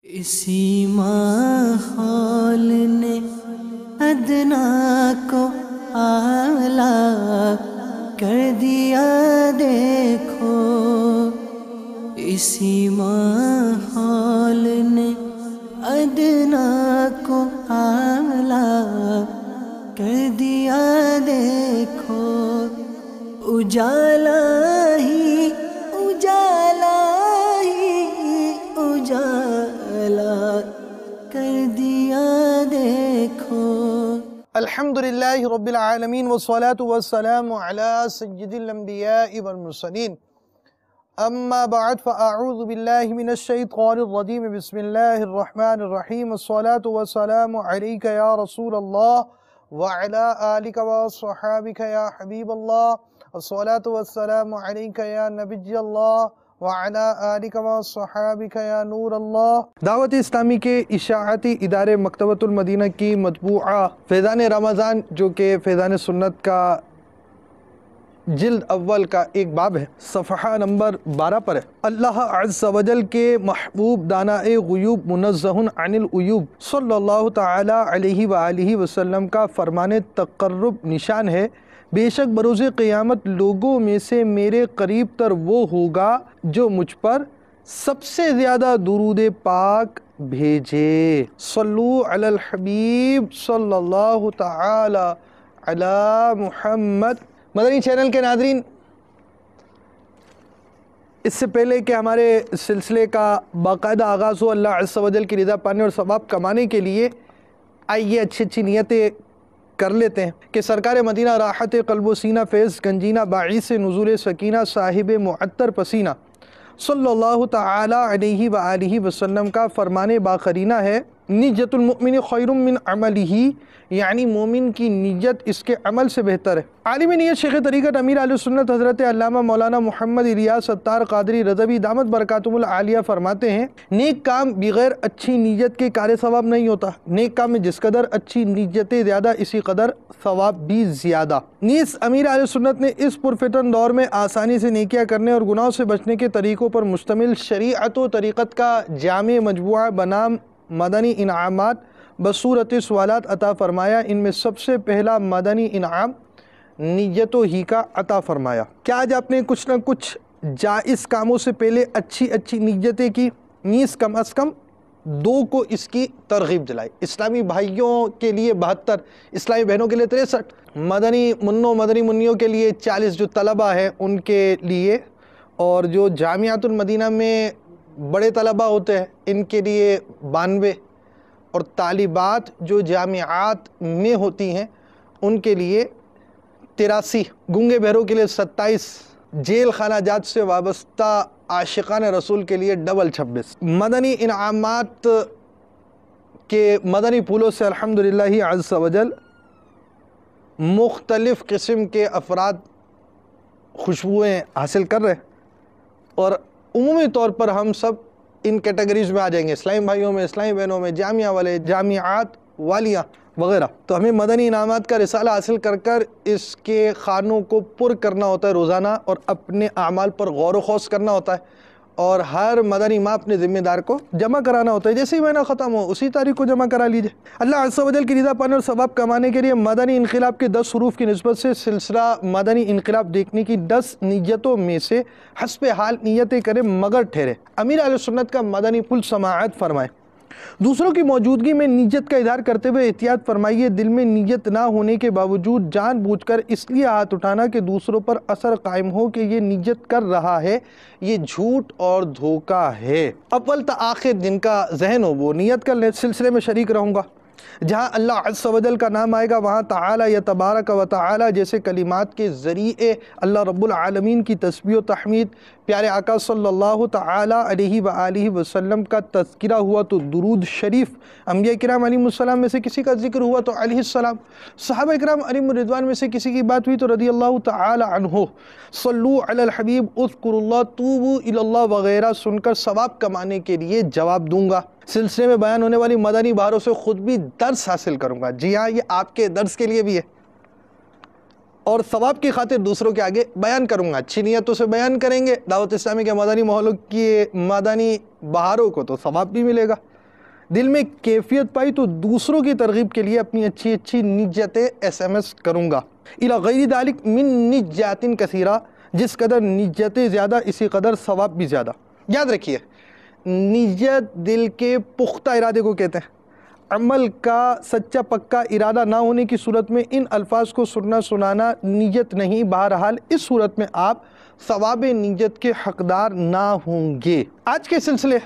اسی ماحول نے ادنا کو اعلیٰ کر دیا دیکھو، اسی ماحول نے ادنا کو اعلیٰ کر دیا دیکھو، اجالا ہی اجالا ہی اجالا کر دیا دیکھو۔ الحمدللہ رب العالمین والصلاة والسلام علی سید الانبیاء والمرسلین، اما بعد فاعوذ باللہ من الشیطان الرجیم، بسم اللہ الرحمن الرحیم، الصلاة والسلام علیک یا رسول اللہ وعلی آلک وصحابک یا حبیب اللہ، الصلاة والسلام علیک یا نبی اللہ وعلی آلک وصحابک یا نور اللہ۔ دعوت اسلامی کے اشاعتی ادارے مکتبۃ المدینہ کی مطبوعہ فیضان رمضان، جو کہ فیضان سنت کا جلد اول کا ایک باب ہے، صفحہ نمبر 12 پر ہے۔ اللہ عز و جل کے محبوب دانائے غیوب منزہ عن العیوب صلی اللہ تعالی علیہ وآلہ وسلم کا فرمان تقرب نشان ہے، بے شک بروز قیامت لوگوں میں سے میرے قریب تر وہ ہوگا جو مجھ پر سب سے زیادہ درود پاک بھیجے۔ صلو علی الحبیب صلی اللہ تعالی علی محمد۔ مدنی چینل کے ناظرین، اس سے پہلے کہ ہمارے سلسلے کا باقاعدہ آغاز ہو، اللہ عز و جل کی رضا پانے اور ثواب کمانے کے لیے آئیے اچھی نیتیں کر لیتے ہیں کہ سرکار مدینہ راحت قلب و سینہ فیض گنجینہ باعث نزول سکینہ صاحب معطر پسینہ صلی اللہ تعالی علیہ وآلہ وسلم کا فرمان باقرینہ ہے، نیت المؤمن خیر من عملہ، یعنی مومن کی نیت اس کے عمل سے بہتر ہے۔ عالم نیت شیخ طریقت امیر اہل سنت حضرت علامہ مولانا محمد الیاس ستار قادری رضوی دامت برکاتہم العالیہ فرماتے ہیں، نیک کام بغیر اچھی نیت کے کار ثواب نہیں ہوتا، نیک کام میں جس قدر اچھی نیتیں زیادہ اسی قدر ثواب بھی زیادہ۔ نیز امیر اہل سنت نے اس پرفتن دور میں آسانی سے نیکیاں کرنے اور گناہوں سے بچنے کے طریقوں پر مشتمل شریعت و طریقت کا جامع مجموعہ بنام مدنی انعامات بصورت سوالات عطا فرمایا۔ ان میں سب سے پہلا مدنی انعام نیتوں ہی کا عطا فرمایا۔ کیا آج آپ نے کچھ نہ کچھ جائز کاموں سے پہلے اچھی نیتیں کی، نیز کم از کم 2 کو اس کی ترغیب دلائی؟ اسلامی بھائیوں کے لیے 72، اسلامی بہنوں کے لیے 63، مدنی منیوں کے لیے 40 جو طلبہ ہیں ان کے لیے، اور جو جامعۃ المدینہ میں بڑے طلبہ ہوتے ہیں ان کے لیے 92، اور طالبات جو جامعات میں ہوتی ہیں ان کے لیے 83، گنگے بہروں کے لیے 27، جیل خانہ جات سے وابستہ عاشقان رسول کے لیے ڈبل 26۔ مدنی انعامات کے مدنی پھولوں سے الحمدللہ عز و جل مختلف قسم کے افراد خوشبوئیں حاصل کر رہے ہیں، اور عمومی طور پر ہم سب ان کیٹیگریز میں آ جائیں گے، اسلامی بھائیوں میں، اسلامی بہنوں میں، جامعہ والے، جامعات والیاں وغیرہ۔ تو ہمیں مدنی انعامات کا رسالہ حاصل کر اس کے خانوں کو پر کرنا ہوتا ہے روزانہ، اور اپنے اعمال پر غور و خوض کرنا ہوتا ہے، اور ہر مدنی ماہ اپنے ذمہ دار کو جمع کرانا ہوتا ہے، جیسے ہی مہینہ ختم ہو اسی تاریخ کو جمع کرا لیجئے۔ اللہ عز و جل کی رضا پانے اور ثواب کمانے کے لیے مدنی انقلاب کے 10 حروف کی نسبت سے سلسلہ مدنی انقلاب دیکھنے کی 10 نیتوں میں سے حسب حال نیتیں کریں مگر ٹھہرے۔ امیر اہل سنت کا مدنی پھول سماعت فرمائے۔ دوسروں کی موجودگی میں نیت کا اظہار کرتے ہوئے احتیاط فرمائیے، دل میں نیت نہ ہونے کے باوجود جان بوجھ کر اس لیے ہاتھ اٹھانا کہ دوسروں پر اثر قائم ہو کہ یہ نیت کر رہا ہے، یہ جھوٹ اور دھوکہ ہے۔ اول تا آخر جن کا ذہن ہو وہ نیت کر لیں۔ سلسلے میں شریک رہوں گا، جہاں اللہ عز و جل کا نام آئے گا وہاں تعالی یا تبارک و تعالی جیسے کلمات کے ذریعے اللہ رب العالمین کی تسبیح و تحمید، پیارے آقا صلی اللہ تعالی علیہ وآلہ وسلم کا تذکرہ ہوا تو درود شریف، انبیاء کرام علیہ السلام میں سے کسی کا ذکر ہوا تو علیہ السلام، صحابہ کرام علیہم الرضوان میں سے کسی کی بات ہوئی تو رضی اللہ تعالی عنہ، صلو علی الحبیب اذکروا اللہ توبوا الی اللہ وغیرہ سن کر ثواب کمانے کے لیے جواب دوں گا۔ سلسلے میں بیان ہونے والی مدنی بہاروں سے خود بھی درس حاصل کروں گا۔ جی ہاں، یہ آپ کے درس کے لیے بھی ہے۔ اور ثواب کی خاطر دوسروں کے آگے بیان کروں گا. اچھی نیتوں سے بیان کریں گے دعوت اسلامی کے مدنی ماحولوں کی مدنی بہاروں کو تو ثواب بھی ملے گا. دل میں کیفیت پائی تو دوسروں کی ترغیب کے لیے اپنی اچھی نیتیں SMS کروں گا. الی غیر ذالک من نیات کثیرہ، جس قدر نیتیں زیادہ اسی قدر ثواب بھی زیادہ. یاد رکھیے، نیت دل کے پختہ ارادے کو کہتے ہیں. عمل کا سچا پکا ارادہ نہ ہونے کی صورت میں ان الفاظ کو سننا سنانا نیت نہیں. بہرحال اس صورت میں آپ ثواب نیت کے حقدار نہ ہوں گے. آج کے سلسلے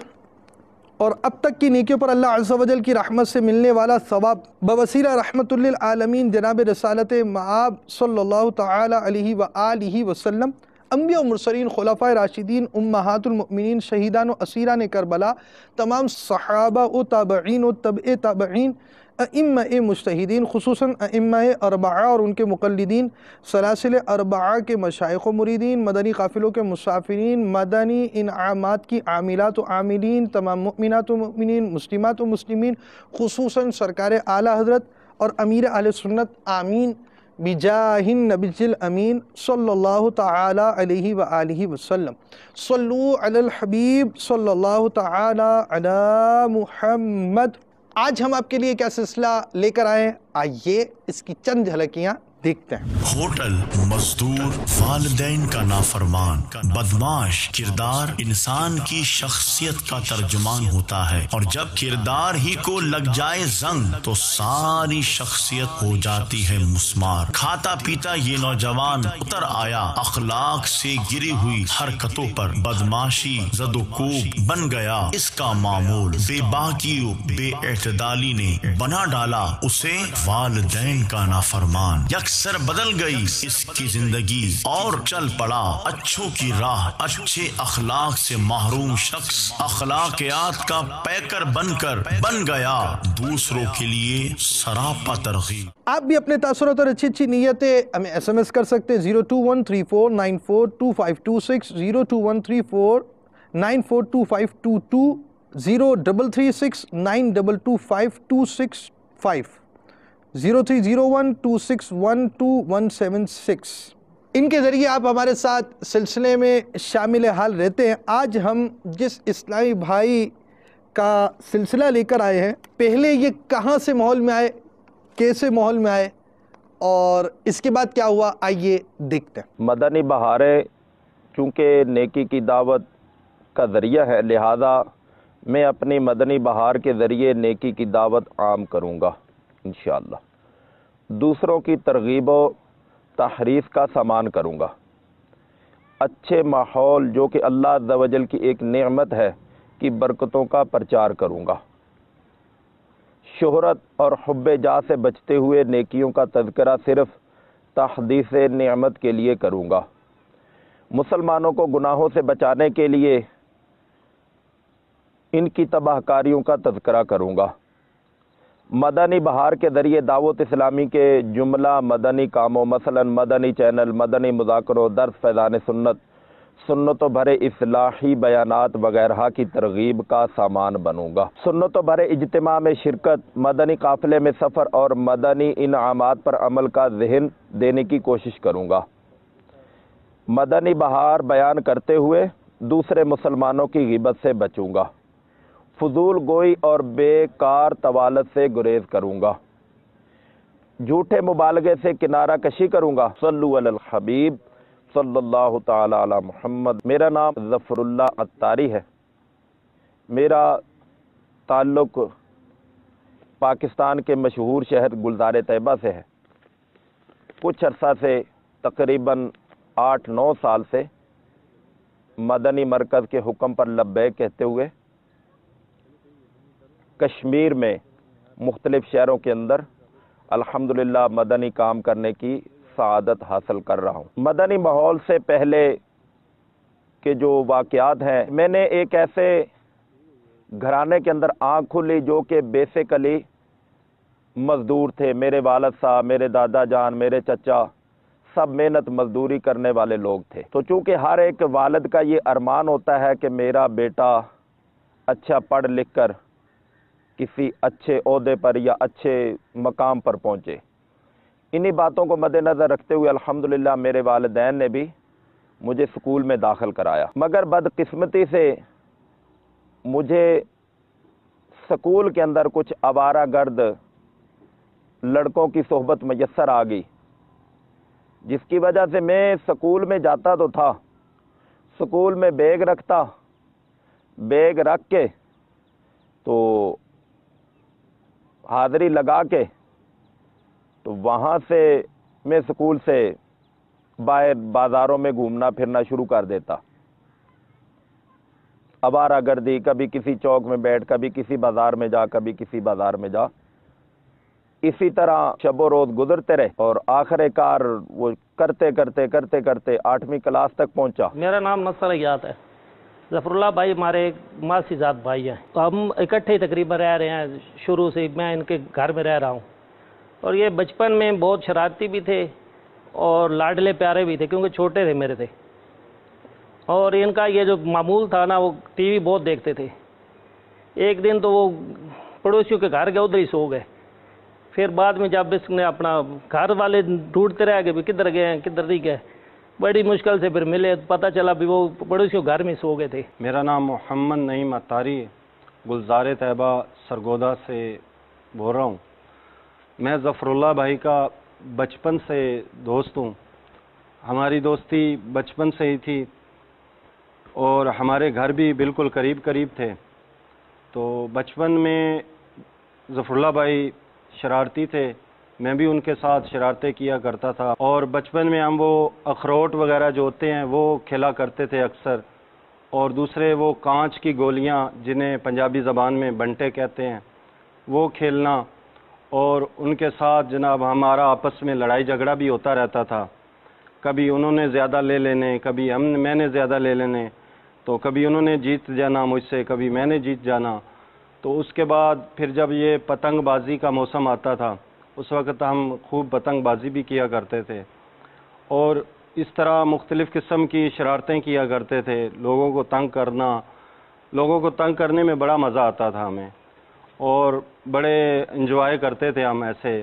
اور اب تک کی نیکیوں پر اللہ عز و جل کی رحمت سے ملنے والا ثواب بوسیلہ رحمت للعالمین جناب رسالت مآب صلی اللہ تعالی علیہ وآلہ وسلم، انبیاء و مرسلین، خلفائے راشدین، امہات المؤمنین، شہیدان و اسیران کربلا، تمام صحابہ و تابعین و تبع تابعین، ائمہ مجتہدین، خصوصاً ائمہ اربعہ اور ان کے مقلدین، سلاسل اربعہ کے مشائخ و مریدین، مدنی قافلوں کے مسافرین، مدنی انعامات کی عاملات و عاملین، تمام مؤمنات و مؤمنین، مسلمات و مسلمین، خصوصاً سرکار اعلیٰ حضرت اور امیر اہل سنت، آمین بجاہ النبی الامین صلی اللہ تعالی علیہ وآلہ وسلم. صلو علی الحبیب صلی اللہ تعالی علی محمد. آج ہم آپ کے لیے کیا سلسلہ لے کر آئے ہیں، آئیے اس کی چند جھلکیاں دیکھتے ہیں. ہوٹل مزدور، والدین کا نافرمان، بدماش کردار انسان کی شخصیت کا ترجمان ہوتا ہے، اور جب کردار ہی کو لگ جائے زنگ تو ساری شخصیت ہو جاتی ہے مسمار. کھاتا پیتا یہ نوجوان اتر آیا اخلاق سے گری ہوئی حرکتوں پر، بدماشی زد و کوب بن گیا اس کا معمول. بے باکی و بے اعتدالی نے بنا ڈالا اسے والدین کا نافرمان. یکسر بدل گئی اس کی زندگی اور چل پڑا اچھوں کی راہ. اچھے اخلاق سے محروم شخص اخلاقیات کا پیکر بن کر بن گیا دوسروں کے لیے سراپا ترغیب. آپ بھی اپنے تاثرات اور اچھی نیتیں ہمیں SMS کر سکتے ہیں 02134942526 02134942522 0336922526 030126122176. ان کے ذریعے آپ ہمارے ساتھ سلسلے میں شامل حال رہتے ہیں. آج ہم جس اسلامی بھائی کا سلسلہ لے کر آئے ہیں، پہلے یہ کہاں سے ماحول میں آئے، کیسے ماحول میں آئے، اور اس کے بعد کیا ہوا، آئیے دیکھتے ہیں. مدنی بہاریں چونکہ نیکی کی دعوت کا ذریعہ ہے، لہذا میں اپنی مدنی بہار کے ذریعے نیکی کی دعوت عام کروں گا انشاءاللہ. دوسروں کی ترغیب و تحریف کا سامان کروں گا. اچھے ماحول جو کہ اللہ عز و جل کی ایک نعمت ہے کی برکتوں کا پرچار کروں گا. شہرت اور حب جاہ سے بچتے ہوئے نیکیوں کا تذکرہ صرف تحدیث نعمت کے لیے کروں گا. مسلمانوں کو گناہوں سے بچانے کے لیے ان کی تباہ کاریوں کا تذکرہ کروں گا. مدنی بہار کے ذریعے دعوت اسلامی کے جملہ مدنی کاموں، مثلا مدنی چینل، مدنی مذاکروں، درس فیضان سنت، سنتوں بھرے اصلاحی بیانات وغیرہ کی ترغیب کا سامان بنوں گا. سنتوں بھرے اجتماع میں شرکت، مدنی قافلے میں سفر اور مدنی انعامات پر عمل کا ذہن دینے کی کوشش کروں گا. مدنی بہار بیان کرتے ہوئے دوسرے مسلمانوں کی غیبت سے بچوں گا. فضول گوئی اور بیکار طوالت سے گریز کروں گا. جھوٹے مبالغے سے کنارہ کشی کروں گا. صلو علی الحبیب صلی اللہ تعالی علی محمد. میرا نام ظفر اللہ عطاری ہے. میرا تعلق پاکستان کے مشہور شہر گلزار طیبہ سے ہے. کچھ عرصہ سے تقریباً 8-9 سال سے مدنی مرکز کے حکم پر لبیک کہتے ہوئے کشمیر میں مختلف شہروں کے اندر الحمدللہ مدنی کام کرنے کی سعادت حاصل کر رہا ہوں. مدنی ماحول سے پہلے کے جو واقعات ہیں، میں نے ایک ایسے گھرانے کے اندر آنکھ کھلی جو کہ بیسیکلی مزدور تھے. میرے والد صاحب، میرے دادا جان، میرے چچا سب محنت مزدوری کرنے والے لوگ تھے. تو چونکہ ہر ایک والد کا یہ ارمان ہوتا ہے کہ میرا بیٹا اچھا پڑھ لکھ کر کسی اچھے عہدے پر یا اچھے مقام پر پہنچے. انہی باتوں کو مد نظر رکھتے ہوئے الحمدللہ میرے والدین نے بھی مجھے سکول میں داخل کرایا، مگر بدقسمتی سے مجھے سکول کے اندر کچھ آوارہ گرد لڑکوں کی صحبت میسر آ گئی، جس کی وجہ سے میں سکول میں جاتا تو تھا، سکول میں بیگ رکھتا، بیگ رکھ کے تو حاضری لگا کے تو وہاں سے میں سکول سے باہر بازاروں میں گھومنا پھرنا شروع کر دیتا، آوارہ گردی، کبھی کسی چوک میں بیٹھ، کبھی کسی بازار میں جا، کبھی کسی بازار میں جا، اسی طرح شب و روز گزرتے رہے اور آخر کار وہ کرتے کرتے کرتے کرتے 8ویں کلاس تک پہنچا۔ میرا نام نصر حیات ہے، ظفر اللہ بھائی ہمارے ایک ماسی ذات بھائی ہیں، تو ہم اکٹھے تقریباً رہ رہے ہیں شروع سے، میں ان کے گھر میں رہ رہا ہوں، اور یہ بچپن میں بہت شرارتی بھی تھے اور لاڈلے پیارے بھی تھے کیونکہ چھوٹے تھے میرے سے، اور ان کا یہ جو معمول تھا نا وہ ٹی وی بہت دیکھتے تھے۔ ایک دن تو وہ پڑوسیوں کے گھر گئے، ادھر ہی سو گئے، پھر بعد میں جب اس نے اپنا گھر والے ڈھونڈتے رہ گئے بھی کدھر گئے ہیں کدھر نہیں گئے، بڑی مشکل سے پھر ملے، پتہ چلا بھی وہ پڑوسیوں گھر میں سو گئے تھے۔ میرا نام محمد نعیم اتاری گلزار طیبہ سرگودا سے بول رہا ہوں۔ میں ظفر اللہ بھائی کا بچپن سے دوست ہوں، ہماری دوستی بچپن سے ہی تھی اور ہمارے گھر بھی بالکل قریب قریب تھے، تو بچپن میں ظفر اللہ بھائی شرارتی تھے، میں بھی ان کے ساتھ شرارتیں کیا کرتا تھا، اور بچپن میں ہم وہ اخروٹ وغیرہ جو ہوتے ہیں وہ کھیلا کرتے تھے اکثر، اور دوسرے وہ کانچ کی گولیاں جنہیں پنجابی زبان میں بنٹے کہتے ہیں وہ کھیلنا، اور ان کے ساتھ جناب ہمارا آپس میں لڑائی جھگڑا بھی ہوتا رہتا تھا، کبھی انہوں نے زیادہ لے لینے، کبھی میں نے زیادہ لے لینے، تو کبھی انہوں نے جیت جانا مجھ سے، کبھی میں نے جیت جانا۔ تو اس کے بعد پھر جب یہ پتنگ بازی کا موسم آتا تھا اس وقت ہم خوب پتنگ بازی بھی کیا کرتے تھے، اور اس طرح مختلف قسم کی شرارتیں کیا کرتے تھے، لوگوں کو تنگ کرنا، لوگوں کو تنگ کرنے میں بڑا مزہ آتا تھا ہمیں، اور بڑے انجوائے کرتے تھے ہم ایسے،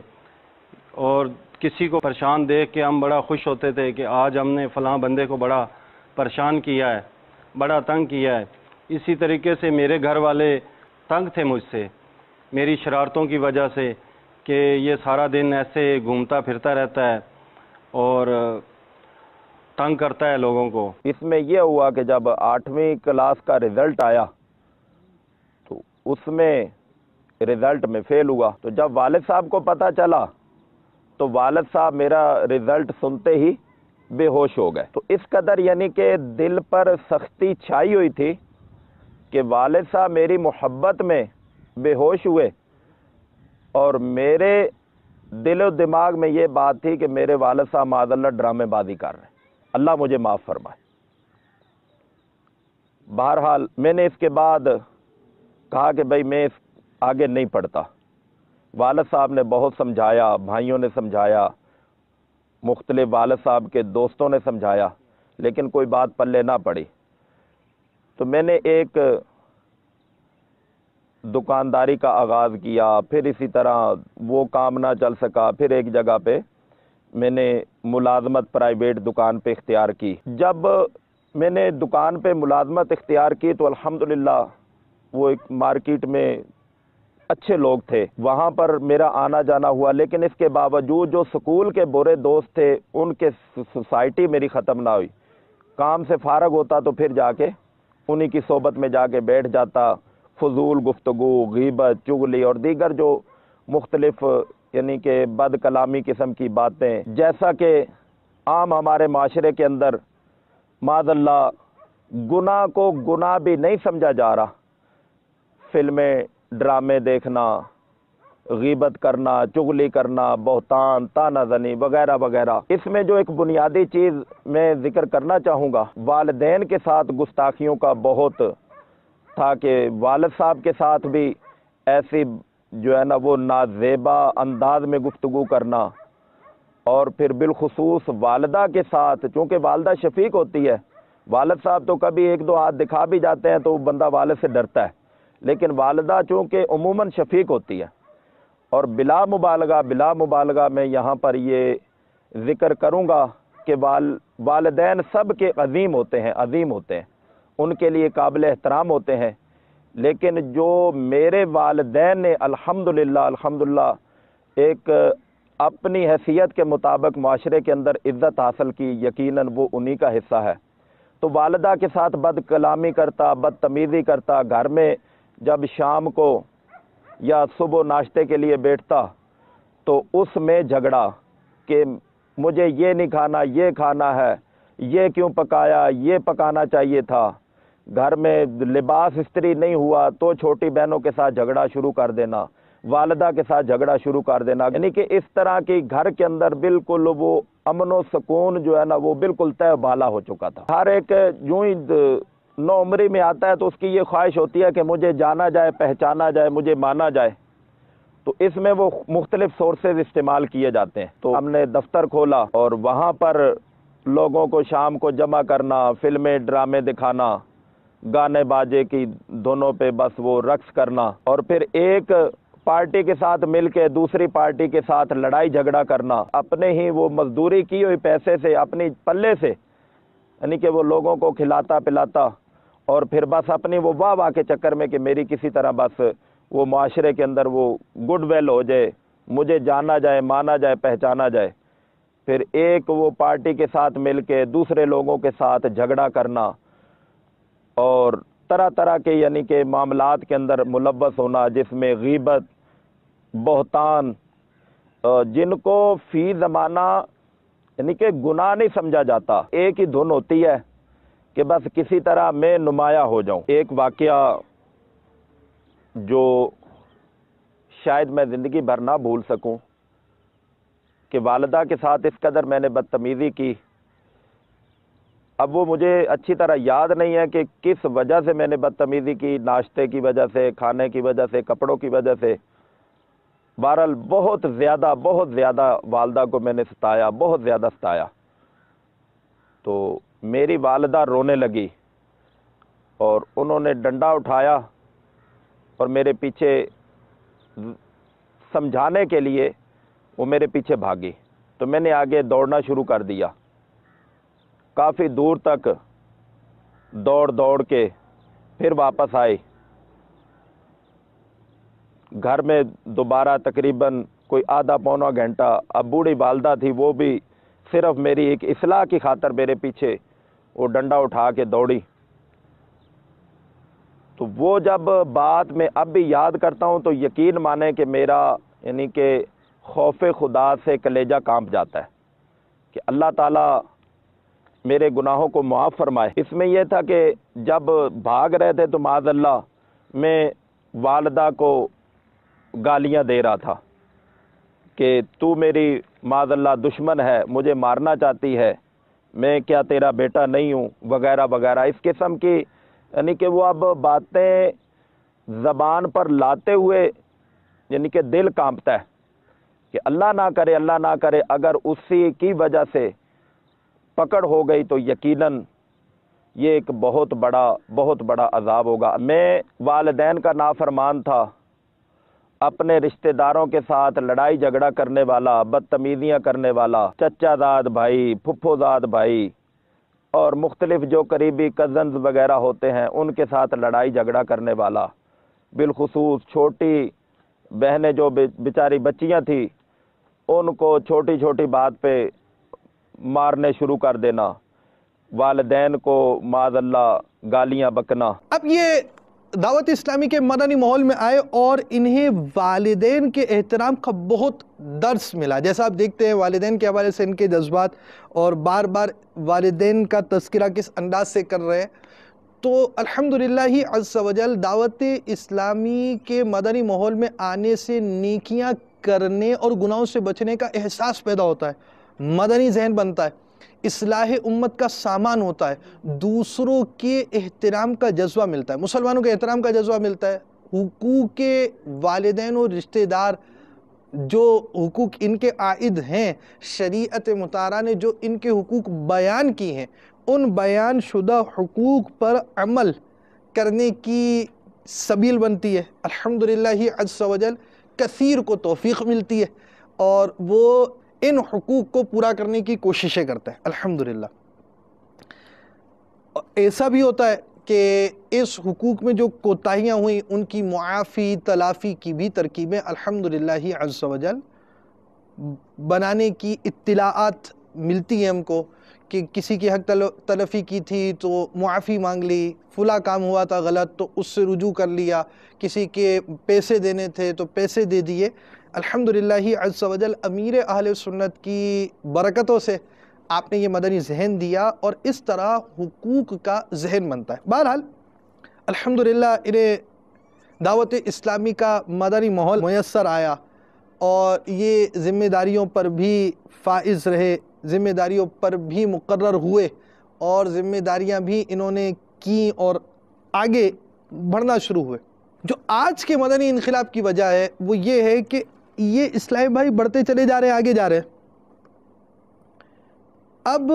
اور کسی کو پریشان دیکھ کے ہم بڑا خوش ہوتے تھے کہ آج ہم نے فلاں بندے کو بڑا پریشان کیا ہے، بڑا تنگ کیا ہے۔ اسی طریقے سے میرے گھر والے تنگ تھے مجھ سے میری شرارتوں کی وجہ سے کہ یہ سارا دن ایسے گھومتا پھرتا رہتا ہے اور تنگ کرتا ہے لوگوں کو۔ اس میں یہ ہوا کہ جب 8ویں کلاس کا رزلٹ آیا تو اس میں رزلٹ میں فیل ہوا، تو جب والد صاحب کو پتہ چلا تو والد صاحب میرا رزلٹ سنتے ہی بے ہوش ہو گئے۔ تو اس قدر یعنی کہ دل پر سختی چھائی ہوئی تھی کہ والد صاحب میری محبت میں بے ہوش ہوئے، اور میرے دل و دماغ میں یہ بات تھی کہ میرے والد صاحب معاذ اللہ ڈرامے بازی کر رہے ہیں، اللہ مجھے معاف فرمائے۔ بہرحال میں نے اس کے بعد کہا کہ بھائی میں آگے نہیں پڑھتا، والد صاحب نے بہت سمجھایا، بھائیوں نے سمجھایا، مختلف والد صاحب کے دوستوں نے سمجھایا، لیکن کوئی بات پلے نہ پڑی۔ تو میں نے ایک دکانداری کا آغاز کیا، پھر اسی طرح وہ کام نہ چل سکا، پھر ایک جگہ پہ میں نے ملازمت پرائیویٹ دکان پہ اختیار کی۔ جب میں نے دکان پہ ملازمت اختیار کی تو الحمدللہ وہ ایک مارکیٹ میں اچھے لوگ تھے، وہاں پر میرا آنا جانا ہوا، لیکن اس کے باوجود جو سکول کے برے دوست تھے ان کے سوسائٹی میری ختم نہ ہوئی۔ کام سے فارغ ہوتا تو پھر جا کے انہی کی صحبت میں جا کے بیٹھ جاتا، فضول گفتگو، غیبت، چغلی اور دیگر جو مختلف یعنی کہ بد کلامی قسم کی باتیں، جیسا کہ عام ہمارے معاشرے کے اندر معاذ اللہ گناہ کو گناہ بھی نہیں سمجھا جا رہا، فلمیں، ڈرامے دیکھنا، غیبت کرنا، چغلی کرنا، بہتان، تانہ زنی وغیرہ وغیرہ۔ اس میں جو ایک بنیادی چیز میں ذکر کرنا چاہوں گا، والدین کے ساتھ گستاخیوں کا بہت تھا کہ والد صاحب کے ساتھ بھی ایسی جو ہے نا وہ نازیبا انداز میں گفتگو کرنا، اور پھر بالخصوص والدہ کے ساتھ، چونکہ والدہ شفیق ہوتی ہے، والد صاحب تو کبھی ایک دو ہاتھ دکھا بھی جاتے ہیں تو بندہ والد سے ڈرتا ہے، لیکن والدہ چونکہ عموماً شفیق ہوتی ہے، اور بلا مبالغہ میں یہاں پر یہ ذکر کروں گا کہ والدین سب کے عظیم ہوتے ہیں، ان کے لیے قابل احترام ہوتے ہیں، لیکن جو میرے والدین نے الحمدللہ ایک اپنی حیثیت کے مطابق معاشرے کے اندر عزت حاصل کی، یقیناً وہ انہی کا حصہ ہے۔ تو والدہ کے ساتھ بد کلامی کرتا، بدتمیزی کرتا، گھر میں جب شام کو یا صبح ناشتے کے لیے بیٹھتا تو اس میں جھگڑا کہ مجھے یہ نہیں کھانا، یہ کھانا ہے، یہ کیوں پکایا، یہ پکانا چاہیے تھا، گھر میں لباس استری نہیں ہوا تو چھوٹی بہنوں کے ساتھ جھگڑا شروع کر دینا، والدہ کے ساتھ جھگڑا شروع کر دینا، یعنی کہ اس طرح کی گھر کے اندر بالکل وہ امن و سکون جو ہے نا وہ بالکل طے و بالا ہو چکا تھا۔ ہر ایک یوں ہی نو عمری میں آتا ہے تو اس کی یہ خواہش ہوتی ہے کہ مجھے جانا جائے، پہچانا جائے، مجھے مانا جائے، تو اس میں وہ مختلف سورسز استعمال کیے جاتے ہیں۔ تو ہم نے دفتر کھولا اور وہاں پر لوگوں کو شام کو جمع کرنا، فلمیں ڈرامے دکھانا، گانے باجے کی دونوں پہ بس وہ رقص کرنا، اور پھر ایک پارٹی کے ساتھ مل کے دوسری پارٹی کے ساتھ لڑائی جھگڑا کرنا، اپنے ہی وہ مزدوری کی ہوئی پیسے سے، اپنی پلے سے، یعنی کہ وہ لوگوں کو کھلاتا پلاتا، اور پھر بس اپنی وہ واہ کے چکر میں کہ میری کسی طرح بس وہ معاشرے کے اندر وہ گڈ ویل ہو جائے، مجھے جانا جائے، مانا جائے، پہچانا جائے، پھر ایک وہ پارٹی کے ساتھ مل کے دوسرے لوگوں کے ساتھ جھگڑا کرنا، اور طرح طرح کے یعنی کہ معاملات کے اندر ملوث ہونا، جس میں غیبت، بہتان، جن کو فی زمانہ یعنی کہ گناہ نہیں سمجھا جاتا، ایک ہی دھن ہوتی ہے کہ بس کسی طرح میں نمایاں ہو جاؤں۔ ایک واقعہ جو شاید میں زندگی بھر نہ بھول سکوں کہ والدہ کے ساتھ اس قدر میں نے بدتمیزی کی، اب وہ مجھے اچھی طرح یاد نہیں ہے کہ کس وجہ سے میں نے بدتمیزی کی، ناشتے کی وجہ سے، کھانے کی وجہ سے، کپڑوں کی وجہ سے، بہرحال بہت زیادہ والدہ کو میں نے ستایا، بہت زیادہ ستایا۔ تو میری والدہ رونے لگی اور انہوں نے ڈنڈا اٹھایا اور میرے پیچھے سمجھانے کے لیے وہ میرے پیچھے بھاگی، تو میں نے آگے دوڑنا شروع کر دیا، کافی دور تک دوڑ کے پھر واپس آئی، گھر میں دوبارہ تقریباً کوئی آدھا پونا گھنٹہ، اب بوڑھی والدہ تھی، وہ بھی صرف میری ایک اصلاح کی خاطر میرے پیچھے وہ ڈنڈا اٹھا کے دوڑی۔ تو وہ جب بات میں اب بھی یاد کرتا ہوں تو یقین مانے کہ میرا یعنی کہ خوف خدا سے کلیجہ کانپ جاتا ہے کہ اللہ تعالیٰ میرے گناہوں کو معاف فرمائے۔ اس میں یہ تھا کہ جب بھاگ رہے تھے تو معاذ اللہ میں والدہ کو گالیاں دے رہا تھا کہ تو میری معاذ اللہ دشمن ہے، مجھے مارنا چاہتی ہے، میں کیا تیرا بیٹا نہیں ہوں، وغیرہ وغیرہ، اس قسم کی یعنی کہ وہ اب باتیں زبان پر لاتے ہوئے یعنی کہ دل کانپتا ہے کہ اللہ نہ کرے اگر اسی کی وجہ سے پکڑ ہو گئی تو یقیناً یہ ایک بہت بڑا عذاب ہوگا۔ میں والدین کا نافرمان تھا، اپنے رشتہ داروں کے ساتھ لڑائی جھگڑا کرنے والا، بدتمیزیاں کرنے والا، چچا زاد بھائی، پھپھو زاد بھائی اور مختلف جو قریبی کزنز وغیرہ ہوتے ہیں ان کے ساتھ لڑائی جھگڑا کرنے والا، بالخصوص چھوٹی بہنیں جو بیچاری بچیاں تھیں ان کو چھوٹی چھوٹی بات پہ مارنے شروع کر دینا، والدین کو معاذ اللہ گالیاں بکنا۔ اب یہ دعوت اسلامی کے مدنی ماحول میں آئے اور انہیں والدین کے احترام کا بہت درس ملا، جیسا آپ دیکھتے ہیں والدین کے حوالے سے ان کے جذبات اور بار بار والدین کا تذکرہ کس انداز سے کر رہے ہیں، تو الحمدللہ ہی عز و جل دعوت اسلامی کے مدنی ماحول میں آنے سے نیکیاں کرنے اور گناہوں سے بچنے کا احساس پیدا ہوتا ہے، مدنی ذہن بنتا ہے، اصلاح امت کا سامان ہوتا ہے، دوسروں کے احترام کا جذبہ ملتا ہے، مسلمانوں کے احترام کا جذبہ ملتا ہے، حقوق والدین اور رشتہ دار جو حقوق ان کے عائد ہیں، شریعت مطہرہ نے جو ان کے حقوق بیان کی ہیں، ان بیان شدہ حقوق پر عمل کرنے کی سبیل بنتی ہے۔ الحمدللہ عز و جل کثیر کو توفیق ملتی ہے اور وہ ان حقوق کو پورا کرنے کی کوششیں کرتا ہے الحمدللہ۔ ایسا بھی ہوتا ہے کہ اس حقوق میں جو کوتاہیاں ہوئیں ان کی معافی تلافی کی بھی ترکیبیں الحمدللہ عز و جل بنانے کی اطلاعات ملتی ہیں ہم کو، کہ کسی کی حق تلفی کی تھی تو معافی مانگ لی، فلاں کام ہوا تھا غلط تو اس سے رجوع کر لیا، کسی کے پیسے دینے تھے تو پیسے دے دیے۔ الحمدللہ عز و جل امیر اہل سنت کی برکتوں سے آپ نے یہ مدنی ذہن دیا اور اس طرح حقوق کا ذہن بنتا ہے۔ بہرحال الحمدللہ انہیں دعوت اسلامی کا مدنی ماحول میسر آیا اور یہ ذمہ داریوں پر بھی فائز رہے، ذمہ داریوں پر بھی مقرر ہوئے اور ذمہ داریاں بھی انہوں نے کی اور آگے بڑھنا شروع ہوئے۔ جو آج کے مدنی انقلاب کی وجہ ہے وہ یہ ہے کہ یہ اسلامی بھائی بڑھتے چلے جا رہے ہیں، آگے جا رہے ہیں۔ اب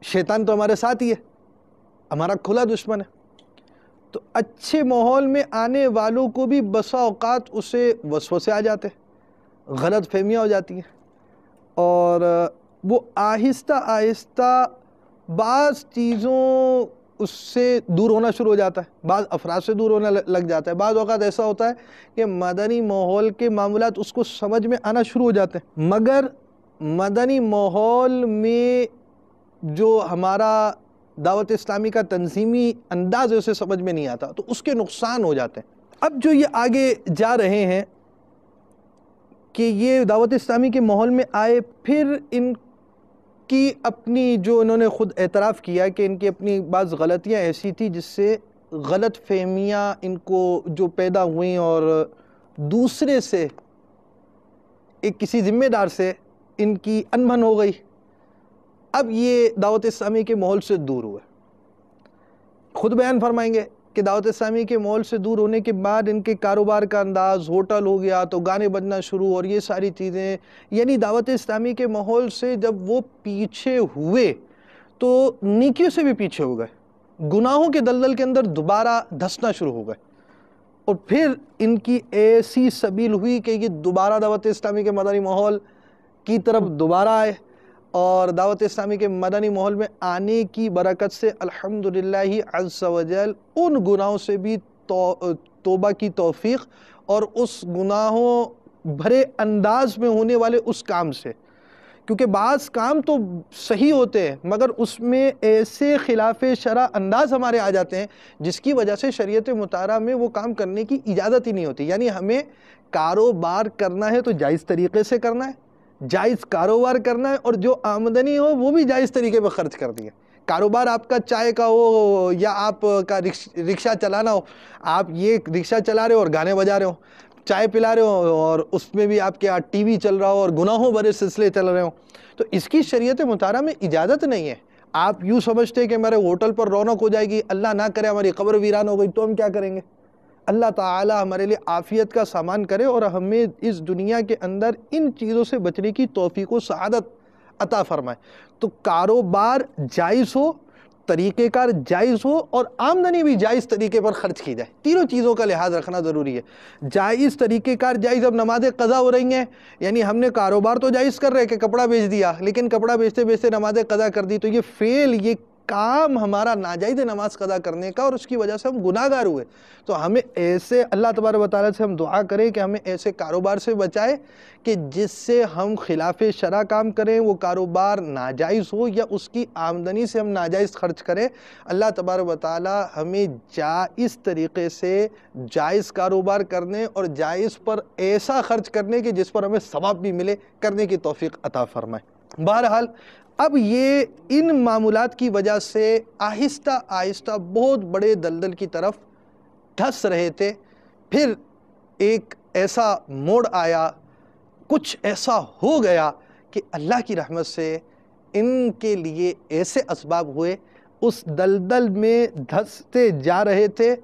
شیطان تو ہمارے ساتھ ہی ہے، ہمارا کھلا دشمن ہے، تو اچھے ماحول میں آنے والوں کو بھی بسا اوقات اسے وسوسے آ جاتے ہیں، غلط فہمیاں ہو جاتی ہیں اور وہ آہستہ آہستہ بعض چیزوں اس سے دور ہونا شروع ہو جاتا ہے، بعض افراد سے دور ہونا لگ جاتا ہے۔ بعض اوقات ایسا ہوتا ہے کہ مدنی ماحول کے معاملات اس کو سمجھ میں آنا شروع ہو جاتے ہیں، مگر مدنی ماحول میں جو ہمارا دعوت اسلامی کا تنظیمی انداز ہے اسے سمجھ میں نہیں آتا تو اس کے نقصان ہو جاتے ہیں۔ اب جو یہ آگے جا رہے ہیں کہ یہ دعوت اسلامی کے ماحول میں آئے، پھر ان کی اپنی جو انہوں نے خود اعتراف کیا کہ ان کی اپنی بعض غلطیاں ایسی تھی جس سے غلط فہمیاں ان کو جو پیدا ہوئیں اور دوسرے سے ایک کسی ذمہ دار سے ان کی انبن ہو گئی۔ اب یہ دعوت اسلامی کے ماحول سے دور ہوئے، خود بیان فرمائیں گے کہ دعوت اسلامی کے ماحول سے دور ہونے کے بعد ان کے کاروبار کا انداز ہوٹل ہو گیا تو گانے بجنا شروع اور یہ ساری چیزیں، یعنی دعوت اسلامی کے ماحول سے جب وہ پیچھے ہوئے تو نیکیوں سے بھی پیچھے ہو گئے، گناہوں کے دلدل کے اندر دوبارہ دھسنا شروع ہو گئے اور پھر ان کی ایسی سبیل ہوئی کہ یہ دوبارہ دعوت اسلامی کے مدنی ماحول کی طرف دوبارہ آئے اور دعوت اسلامی کے مدنی ماحول میں آنے کی برکت سے الحمدللہ عز و جل ان گناہوں سے بھی توبہ کی توفیق اور اس گناہوں بھرے انداز میں ہونے والے اس کام سے، کیونکہ بعض کام تو صحیح ہوتے ہیں مگر اس میں ایسے خلاف شرع انداز ہمارے آ جاتے ہیں جس کی وجہ سے شریعت مطہرہ میں وہ کام کرنے کی اجازت ہی نہیں ہوتی۔ یعنی ہمیں کاروبار کرنا ہے تو جائز طریقے سے کرنا ہے، جائز کاروبار کرنا ہے اور جو آمدنی ہو وہ بھی جائز طریقے پہ خرچ کر دیا۔ کاروبار آپ کا چائے کا ہو یا آپ کا رکشہ چلانا ہو، آپ یہ رکشہ چلا رہے ہو اور گانے بجا رہے ہو، چائے پلا رہے ہو اور اس میں بھی آپ کے ہاتھ ٹی وی چل رہا ہو اور گناہوں بھرے سلسلے چل رہے ہو، تو اس کی شریعت مطہرہ میں اجازت نہیں ہے۔ آپ یوں سمجھتے کہ میرے ہوٹل پر رونق ہو جائے گی، اللہ نہ کرے ہماری قبر ویران ہو گئی تو ہم کیا کریں گے؟ اللہ تعالی ہمارے لیے عافیت کا سامان کرے اور ہمیں اس دنیا کے اندر ان چیزوں سے بچنے کی توفیق و سعادت عطا فرمائے۔ تو کاروبار جائز ہو، طریقہ کار جائز ہو اور آمدنی بھی جائز طریقے پر خرچ کی جائے، تینوں چیزوں کا لحاظ رکھنا ضروری ہے۔ جائز طریقہ کار جائز، اب نمازیں قضا ہو رہی ہیں، یعنی ہم نے کاروبار تو جائز کر رہے کہ کپڑا بیچ دیا لیکن کپڑا بیچتے بیچتے نمازیں قضا کر دی، تو یہ فعل، یہ کام ہمارا ناجائز ہے نماز قضا کرنے کا اور اس کی وجہ سے ہم گناہگار ہوئے۔ تو ہمیں ایسے اللہ تبارک و تعالیٰ سے ہم دعا کریں کہ ہمیں ایسے کاروبار سے بچائے کہ جس سے ہم خلاف شرع کام کریں، وہ کاروبار ناجائز ہو یا اس کی آمدنی سے ہم ناجائز خرچ کریں۔ اللہ تبارک و تعالیٰ ہمیں جائز طریقے سے جائز کاروبار کرنے اور جائز پر ایسا خرچ کرنے کہ جس پر ہمیں ثواب بھی ملے کرنے کی توفیق عطا فرمائے۔ بہرحال اب یہ ان معمولات کی وجہ سے آہستہ آہستہ بہت بڑے دلدل کی طرف دھس رہے تھے، پھر ایک ایسا موڑ آیا، کچھ ایسا ہو گیا کہ اللہ کی رحمت سے ان کے لیے ایسے اسباب ہوئے، اس دلدل میں دھستے جا رہے تھے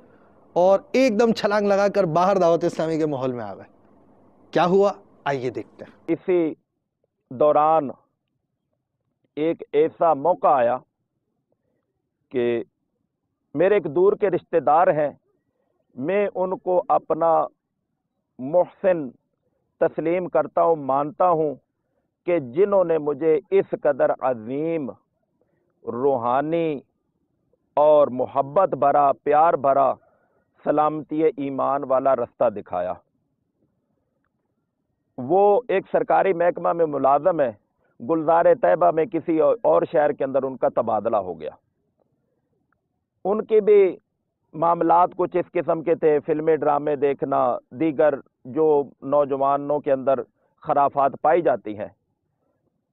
اور ایک دم چھلانگ لگا کر باہر دعوت اسلامی کے ماحول میں آ گئے۔ کیا ہوا آئیے دیکھتے ہیں۔ اسی دوران ایک ایسا موقع آیا کہ میرے ایک دور کے رشتہ دار ہیں میں ان کو اپنا محسن تسلیم کرتا ہوں، مانتا ہوں کہ جنہوں نے مجھے اس قدر عظیم، روحانی اور محبت بھرا، پیار بھرا، سلامتی ایمان والا رستہ دکھایا۔ وہ ایک سرکاری محکمہ میں ملازم ہے، گلزار طیبہ میں کسی اور شہر کے اندر ان کا تبادلہ ہو گیا۔ ان کے بھی معاملات کچھ اس قسم کے تھے، فلمیں، ڈرامے دیکھنا، دیگر جو نوجوانوں کے اندر خرافات پائی جاتی ہیں۔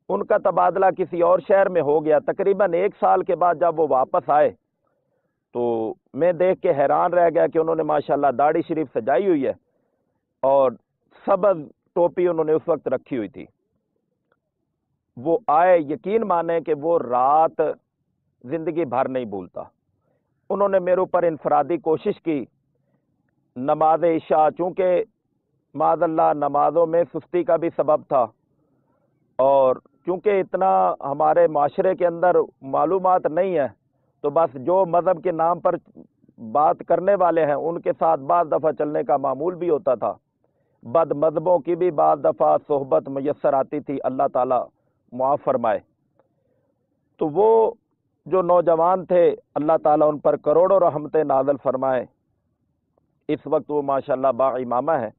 ان کا تبادلہ کسی اور شہر میں ہو گیا۔ تقریباً 1 سال کے بعد جب وہ واپس آئے تو میں دیکھ کے حیران رہ گیا کہ انہوں نے ماشاءاللہ داڑھی شریف سجائی ہوئی ہے اور سبز ٹوپی انہوں نے اس وقت رکھی ہوئی تھی۔ وہ آئے، یقین مانیں کہ وہ رات زندگی بھر نہیں بھولتا۔ انہوں نے میرے اوپر انفرادی کوشش کی۔ نماز عشاء، چونکہ معاذ اللہ نمازوں میں سستی کا بھی سبب تھا، اور چونکہ اتنا ہمارے معاشرے کے اندر معلومات نہیں ہے، تو بس جو مذہب کے نام پر بات کرنے والے ہیں ان کے ساتھ بعض دفعہ چلنے کا معمول بھی ہوتا تھا۔ بد مذہبوں کی بھی بعض دفعہ صحبت میسر آتی تھی، اللہ تعالیٰ معاف فرمائے۔ تو وہ جو نوجوان تھے، اللہ تعالیٰ ان پر کروڑوں رحمتیں نازل فرمائے۔ اس وقت وہ ماشاءاللہ با امامہ ہے۔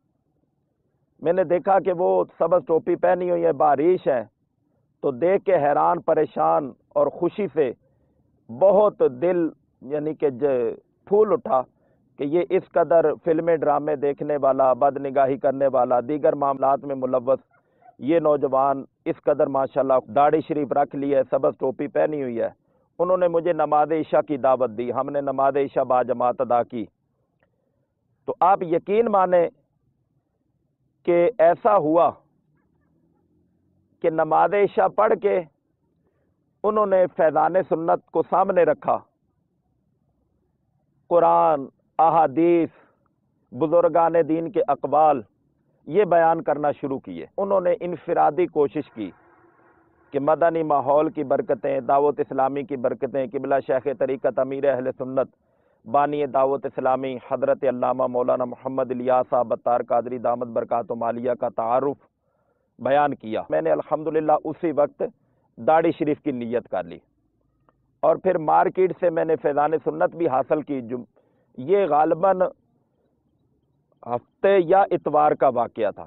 میں نے دیکھا کہ وہ سبز ٹوپی پہنی ہوئی ہے، باریش ہے، تو دیکھ کے حیران، پریشان اور خوشی سے بہت دل یعنی کہ پھول اٹھا کہ یہ اس قدر فلمیں، ڈرامے دیکھنے والا، بد نگاہی کرنے والا، دیگر معاملات میں ملوث یہ نوجوان اس قدر ماشاءاللہ داڑھی شریف رکھ لی ہے، سبز ٹوپی پہنی ہوئی ہے۔ انہوں نے مجھے نماز عشاء کی دعوت دی، ہم نے نماز عشاء باجماعت ادا کی۔ تو آپ یقین مانیں کہ ایسا ہوا کہ نماز عشاء پڑھ کے انہوں نے فیضان سنت کو سامنے رکھا، قرآن، احادیث، بزرگان دین کے اقوال یہ بیان کرنا شروع کیے۔ انہوں نے انفرادی کوشش کی کہ مدنی ماحول کی برکتیں، دعوت اسلامی کی برکتیں، قبلہ شیخ طریقت امیر اہل سنت بانی دعوت اسلامی حضرت علامہ مولانا محمد الیاس صاحب اتار قادری دامت برکاتہم عالیہ کا تعارف بیان کیا۔ میں نے الحمدللہ اسی وقت داڑھی شریف کی نیت کر لی، اور پھر مارکیٹ سے میں نے فیضان سنت بھی حاصل کی۔ یہ غالباً ہفتے یا اتوار کا واقعہ تھا۔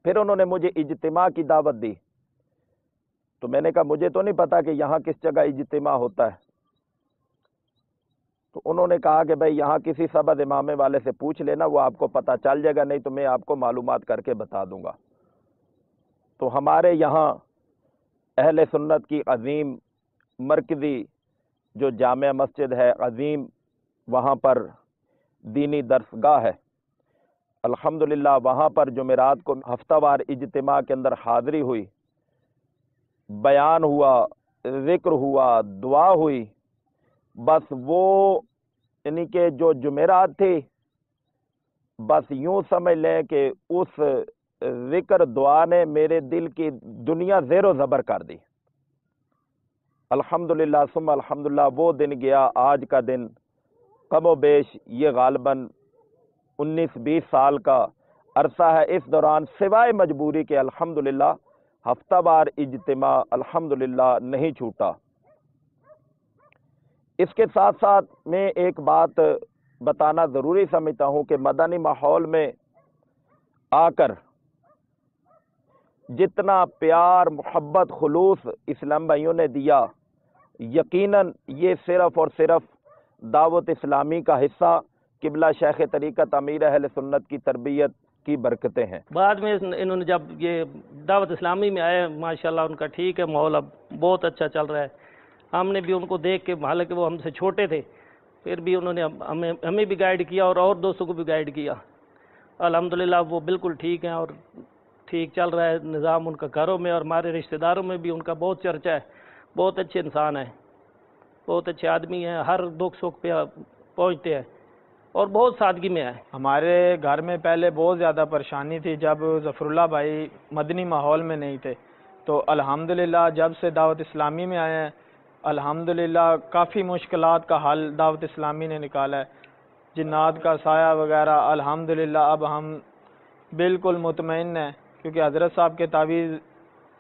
پھر انہوں نے مجھے اجتماع کی دعوت دی، تو میں نے کہا مجھے تو نہیں پتا کہ یہاں کس جگہ اجتماع ہوتا ہے۔ تو انہوں نے کہا کہ بھائی یہاں کسی سبز امامے والے سے پوچھ لینا، وہ آپ کو پتہ چل جائے گا، نہیں تو میں آپ کو معلومات کر کے بتا دوں گا۔ تو ہمارے یہاں اہل سنت کی عظیم مرکزی جو جامع مسجد ہے، عظیم وہاں پر دینی درسگاہ ہے، الحمدللہ وہاں پر جمعرات کو ہفتہ وار اجتماع کے اندر حاضری ہوئی، بیان ہوا، ذکر ہوا، دعا ہوئی۔ بس وہ یعنی کہ جو جمعرات تھی، بس یوں سمجھ لیں کہ اس ذکر دعا نے میرے دل کی دنیا زیر و زبر کر دی۔ الحمدللہ ثم الحمدللہ وہ دن گیا، آج کا دن کم و بیش یہ غالباً 19-20 سال کا عرصہ ہے۔ اس دوران سوائے مجبوری کے الحمدللہ ہفتہ وار اجتماع الحمدللہ نہیں چھوٹا۔ اس کے ساتھ ساتھ میں ایک بات بتانا ضروری سمجھتا ہوں کہ مدنی ماحول میں آ کر جتنا پیار، محبت، خلوص اسلام بھائیوں نے دیا، یقیناً یہ صرف اور صرف دعوت اسلامی کا حصہ، قبلہ شیخ طریقت امیر اہل سنت کی تربیت کی برکتیں ہیں۔ بعد میں انہوں نے جب یہ دعوت اسلامی میں آئے، ماشاءاللہ ان کا ٹھیک ہے، ماحول اب بہت اچھا چل رہا ہے۔ ہم نے بھی ان کو دیکھ کے، حالانکہ وہ ہم سے چھوٹے تھے، پھر بھی انہوں نے ہمیں بھی گائیڈ کیا اور دوستوں کو بھی گائیڈ کیا۔ الحمدللہ وہ بالکل ٹھیک ہیں اور ٹھیک چل رہا ہے نظام ان کا گھروں میں، اور ہمارے رشتہ داروں میں بھی ان کا بہت چرچا ہے۔ بہت اچھے انسان ہیں، بہت اچھے آدمی ہیں، ہر دکھ سکھ پہ پہنچتے ہیں اور بہت سادگی میں ہے۔ ہمارے گھر میں پہلے بہت زیادہ پریشانی تھی جب ظفر اللہ بھائی مدنی ماحول میں نہیں تھے، تو الحمدللہ جب سے دعوت اسلامی میں آئے ہیں، الحمدللہ کافی مشکلات کا حل دعوت اسلامی نے نکالا ہے۔ جنات کا سایہ وغیرہ الحمدللہ اب ہم بالکل مطمئن ہیں، کیونکہ حضرت صاحب کے تعویذ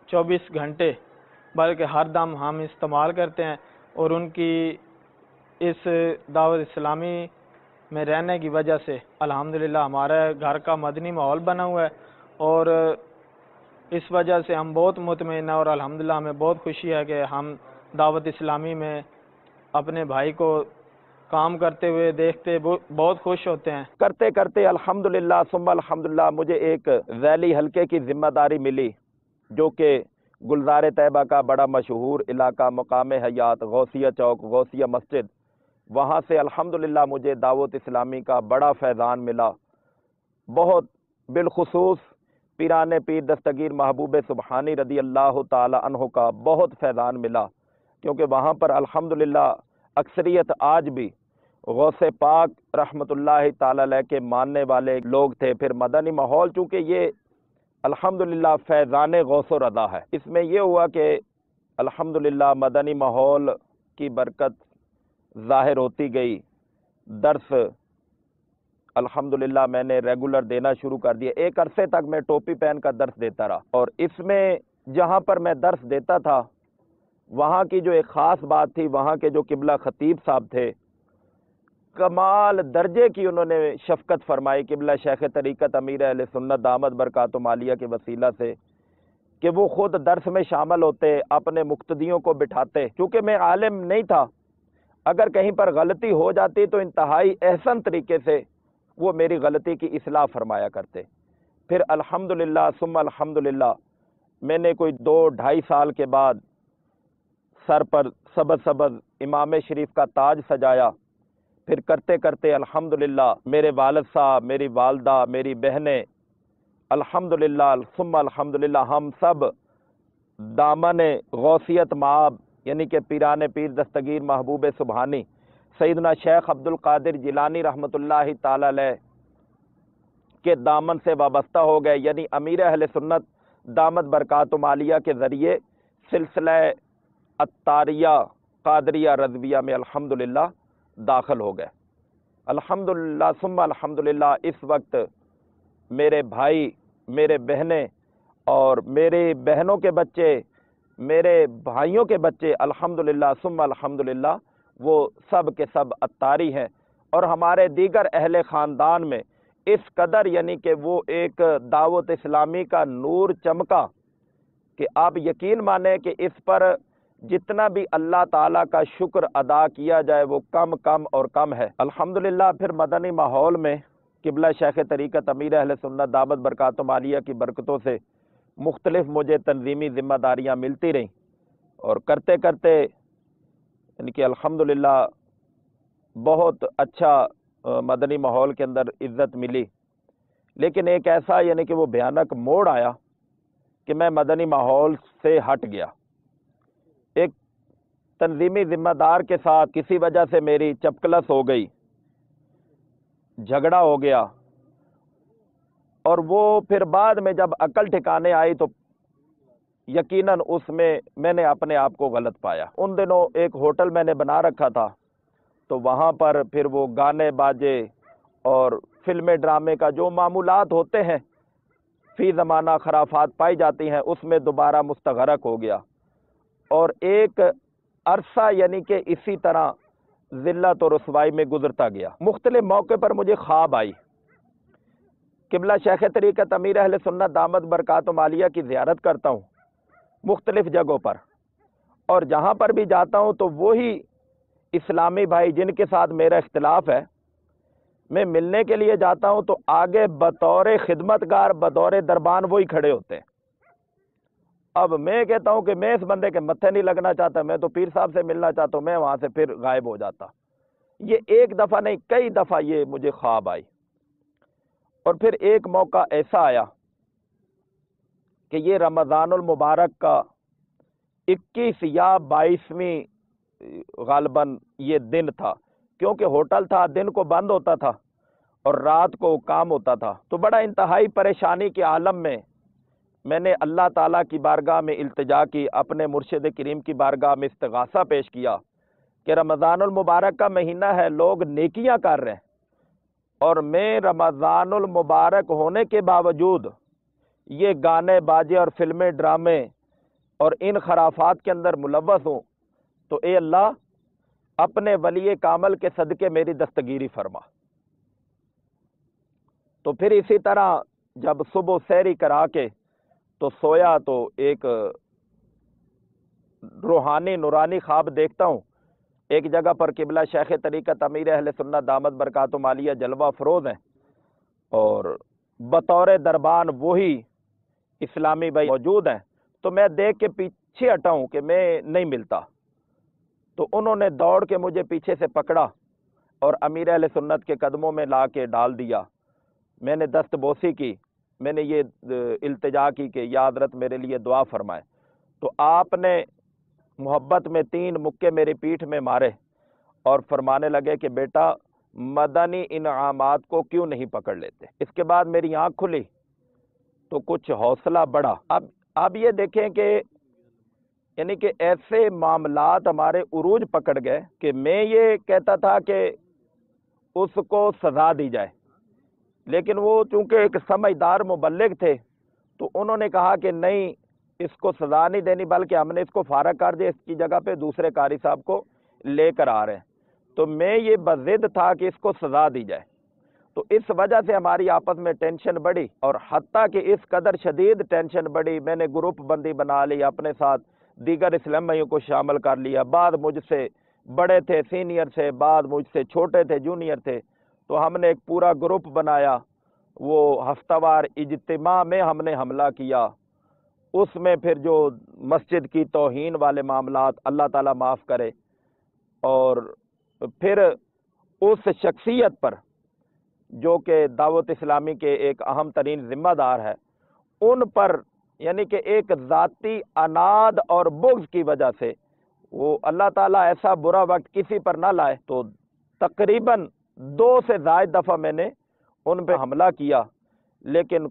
24 گھنٹے بلکہ ہر دم ہم استعمال کرتے ہیں، اور ان کی اس دعوت اسلامی میں رہنے کی وجہ سے الحمدللہ ہمارے گھر کا مدنی ماحول بنا ہوا ہے، اور اس وجہ سے ہم بہت مطمئن ہیں، اور الحمدللہ ہمیں بہت خوشی ہے کہ ہم دعوت اسلامی میں اپنے بھائی کو کام کرتے ہوئے دیکھتے بہت خوش ہوتے ہیں۔ کرتے کرتے الحمدللہ ثم الحمدللہ مجھے ایک ذیلی حلقے کی ذمہ داری ملی، جو کہ گلزار طیبہ کا بڑا مشہور علاقہ مقام حیات غوثیہ چوک غوثیہ مسجد، وہاں سے الحمدللہ مجھے دعوت اسلامی کا بڑا فیضان ملا، بہت بالخصوص پیران پیر دستگیر محبوب سبحانی رضی اللہ تعالی عنہ کا بہت فیضان ملا، کیونکہ وہاں پر الحمدللہ اکثریت آج بھی غوث پاک رحمت اللہ تعالی علیہ کے ماننے والے لوگ تھے۔ پھر مدنی ماحول چونکہ یہ الحمدللہ فیضان غوث و رضا ہے، اس میں یہ ہوا کہ الحمدللہ مدنی ماحول کی برکت ظاہر ہوتی گئی، درس الحمدللہ میں نے ریگولر دینا شروع کر دیا۔ ایک عرصے تک میں ٹوپی پہن کر درس دیتا رہا، اور اس میں جہاں پر میں درس دیتا تھا وہاں کی جو ایک خاص بات تھی، وہاں کے جو قبلہ خطیب صاحب تھے، کمال درجے کی انہوں نے شفقت فرمائی قبلہ شیخ طریقت امیر اہل سنت دامت برکاتہم عالیہ کے وسیلہ سے، کہ وہ خود درس میں شامل ہوتے، اپنے مقتدیوں کو بٹھاتے۔ چونکہ میں عالم نہیں تھا، اگر کہیں پر غلطی ہو جاتی تو انتہائی احسن طریقے سے وہ میری غلطی کی اصلاح فرمایا کرتے۔ پھر الحمدللہ ثم الحمدللہ میں نے کوئی 2-2.5 سال کے بعد سر پر سبز سبز امام شریف کا تاج سجایا۔ پھر کرتے کرتے الحمدللہ میرے والد صاحب، میری والدہ، میری بہنیں، الحمدللہ ثم الحمدللہ ہم سب دامن غوثیت مآب یعنی کہ پیران پیر دستگیر محبوب سبحانی سیدنا شیخ عبد القادر جیلانی رحمۃ اللہ تعالی علیہ کے دامن سے وابستہ ہو گئے، یعنی امیر اہل سنت دامت برکاتہم عالیہ کے ذریعے سلسلہ عطاریہ قادریہ رضویہ میں الحمدللہ داخل ہو گئے۔ الحمدللہ ثم الحمدللہ اس وقت میرے بھائی، میرے بہنیں اور میری بہنوں کے بچے، میرے بھائیوں کے بچے الحمدللہ ثم الحمدللہ وہ سب کے سب عطاری ہیں، اور ہمارے دیگر اہل خاندان میں اس قدر یعنی کہ وہ ایک دعوت اسلامی کا نور چمکا کہ آپ یقین مانیں کہ اس پر جتنا بھی اللہ تعالیٰ کا شکر ادا کیا جائے وہ کم کم اور کم ہے۔ الحمدللہ پھر مدنی ماحول میں قبلہ شیخ طریقت امیر اہل سنت دامت برکاتہم عالیہ کی برکتوں سے مختلف مجھے تنظیمی ذمہ داریاں ملتی رہیں، اور کرتے کرتے یعنی کہ الحمدللہ بہت اچھا مدنی ماحول کے اندر عزت ملی۔ لیکن ایک ایسا یعنی کہ وہ بھیانک موڑ آیا کہ میں مدنی ماحول سے ہٹ گیا۔ ایک تنظیمی ذمہ دار کے ساتھ کسی وجہ سے میری چپکلس ہو گئی، جھگڑا ہو گیا، اور وہ پھر بعد میں جب عقل ٹھکانے آئی تو یقیناً اس میں نے اپنے آپ کو غلط پایا۔ ان دنوں ایک ہوٹل میں نے بنا رکھا تھا، تو وہاں پر پھر وہ گانے باجے اور فلمیں ڈرامے کا جو معمولات ہوتے ہیں، فی زمانہ خرافات پائی جاتی ہیں، اس میں دوبارہ مستغرق ہو گیا، اور ایک عرصہ یعنی کہ اسی طرح ذلت اور رسوائی میں گزرتا گیا۔ مختلف موقع پر مجھے خواب آئی، قبلہ شیخ طریقت امیر اہل سنت دامت برکاتہم عالیہ کی زیارت کرتا ہوں مختلف جگہوں پر، اور جہاں پر بھی جاتا ہوں تو وہی اسلامی بھائی جن کے ساتھ میرا اختلاف ہے، میں ملنے کے لیے جاتا ہوں تو آگے بطور خدمتگار بطور دربان وہی کھڑے ہوتے ہیں۔ اب میں کہتا ہوں کہ میں اس بندے کے متھے نہیں لگنا چاہتا، میں تو پیر صاحب سے ملنا چاہتا ہوں، میں وہاں سے پھر غائب ہو جاتا۔ یہ ایک دفعہ نہیں کئی دفعہ یہ مجھے خواب آئی، اور پھر ایک موقع ایسا آیا کہ یہ رمضان المبارک کا 21 یا 22ویں غالباً یہ دن تھا، کیونکہ ہوٹل تھا، دن کو بند ہوتا تھا اور رات کو کام ہوتا تھا، تو بڑا انتہائی پریشانی کے عالم میں نے اللہ تعالیٰ کی بارگاہ میں التجا کی، اپنے مرشد کریم کی بارگاہ میں استغاثہ پیش کیا کہ رمضان المبارک کا مہینہ ہے، لوگ نیکیاں کر رہے ہیں، اور میں رمضان المبارک ہونے کے باوجود یہ گانے باجے اور فلمیں ڈرامے اور ان خرافات کے اندر ملوث ہوں، تو اے اللہ اپنے ولی کامل کے صدقے میری دستگیری فرما۔ تو پھر اسی طرح جب صبح سحری کرا کے تو سویا تو ایک روحانی نورانی خواب دیکھتا ہوں، ایک جگہ پر قبلہ شیخ طریقت امیر اہل سنت دامت برکاتہم عالیہ جلوہ فروز ہیں، اور بطور دربان وہی اسلامی بھائی موجود ہیں۔ تو میں دیکھ کے پیچھے ہٹا ہوں کہ میں نہیں ملتا، تو انہوں نے دوڑ کے مجھے پیچھے سے پکڑا اور امیر اہل سنت کے قدموں میں لا کے ڈال دیا۔ میں نے دست بوسی کی، میں نے یہ التجا کی کہ یا حضرت میرے لیے دعا فرمائے۔ تو آپ نے محبت میں 3 مکے میری پیٹھ میں مارے اور فرمانے لگے کہ بیٹا مدنی انعامات کو کیوں نہیں پکڑ لیتے۔ اس کے بعد میری آنکھ کھلی تو کچھ حوصلہ بڑھا۔ اب یہ دیکھیں کہ یعنی کہ ایسے معاملات ہمارے عروج پکڑ گئے کہ میں یہ کہتا تھا کہ اس کو سزا دی جائے، لیکن وہ چونکہ ایک سمجھدار مبلغ تھے تو انہوں نے کہا کہ نہیں، اس کو سزا نہیں دینی، بلکہ ہم نے اس کو فارغ کر دیا، اس کی جگہ پہ دوسرے قاری صاحب کو لے کر آ رہے ہیں۔ تو میں یہ بضد تھا کہ اس کو سزا دی جائے، تو اس وجہ سے ہماری آپس میں ٹینشن بڑھی، اور حتیٰ کہ اس قدر شدید ٹینشن بڑھی میں نے گروپ بندی بنا لی، اپنے ساتھ دیگر اسلامیوں کو شامل کر لیا۔ بعض مجھ سے بڑے تھے، سینئر تھے، بعض مجھ سے چھوٹے تھے، جونیئر تھے، تو ہم نے ایک پورا گروپ بنایا۔ وہ ہفتہ وار اجتماع میں ہم نے حملہ کیا، اس میں پھر جو مسجد کی توہین والے معاملات اللہ تعالیٰ معاف کرے، اور پھر اس شخصیت پر جو کہ دعوت اسلامی کے ایک اہم ترین ذمہ دار ہے، ان پر یعنی کہ ایک ذاتی اناد اور بغض کی وجہ سے وہ اللہ تعالیٰ ایسا برا وقت کسی پر نہ لائے، تو تقریباً 2 سے زائد دفعہ میں نے ان پہ حملہ کیا، لیکن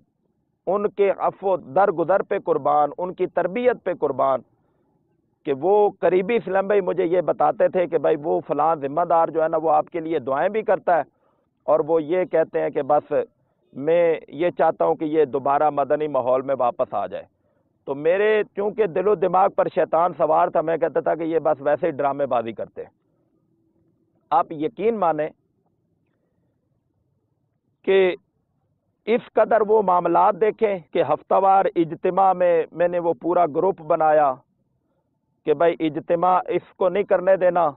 ان کے عفو درگزر پہ قربان، ان کی تربیت پہ قربان، کہ وہ قریبی اسلام بھائی مجھے یہ بتاتے تھے کہ بھائی وہ فلاں ذمہ دار جو ہے نا، وہ آپ کے لیے دعائیں بھی کرتا ہے، اور وہ یہ کہتے ہیں کہ بس میں یہ چاہتا ہوں کہ یہ دوبارہ مدنی ماحول میں واپس آ جائے۔ تو میرے چونکہ دل و دماغ پر شیطان سوار تھا، میں کہتا تھا کہ یہ بس ویسے ہی ڈرامے بازی کرتے ہیں۔ آپ یقین مانیں کہ اس قدر وہ معاملات دیکھیں کہ ہفتہ وار اجتماع میں نے وہ پورا گروپ بنایا کہ بھائی اجتماع اس کو نہیں کرنے دینا،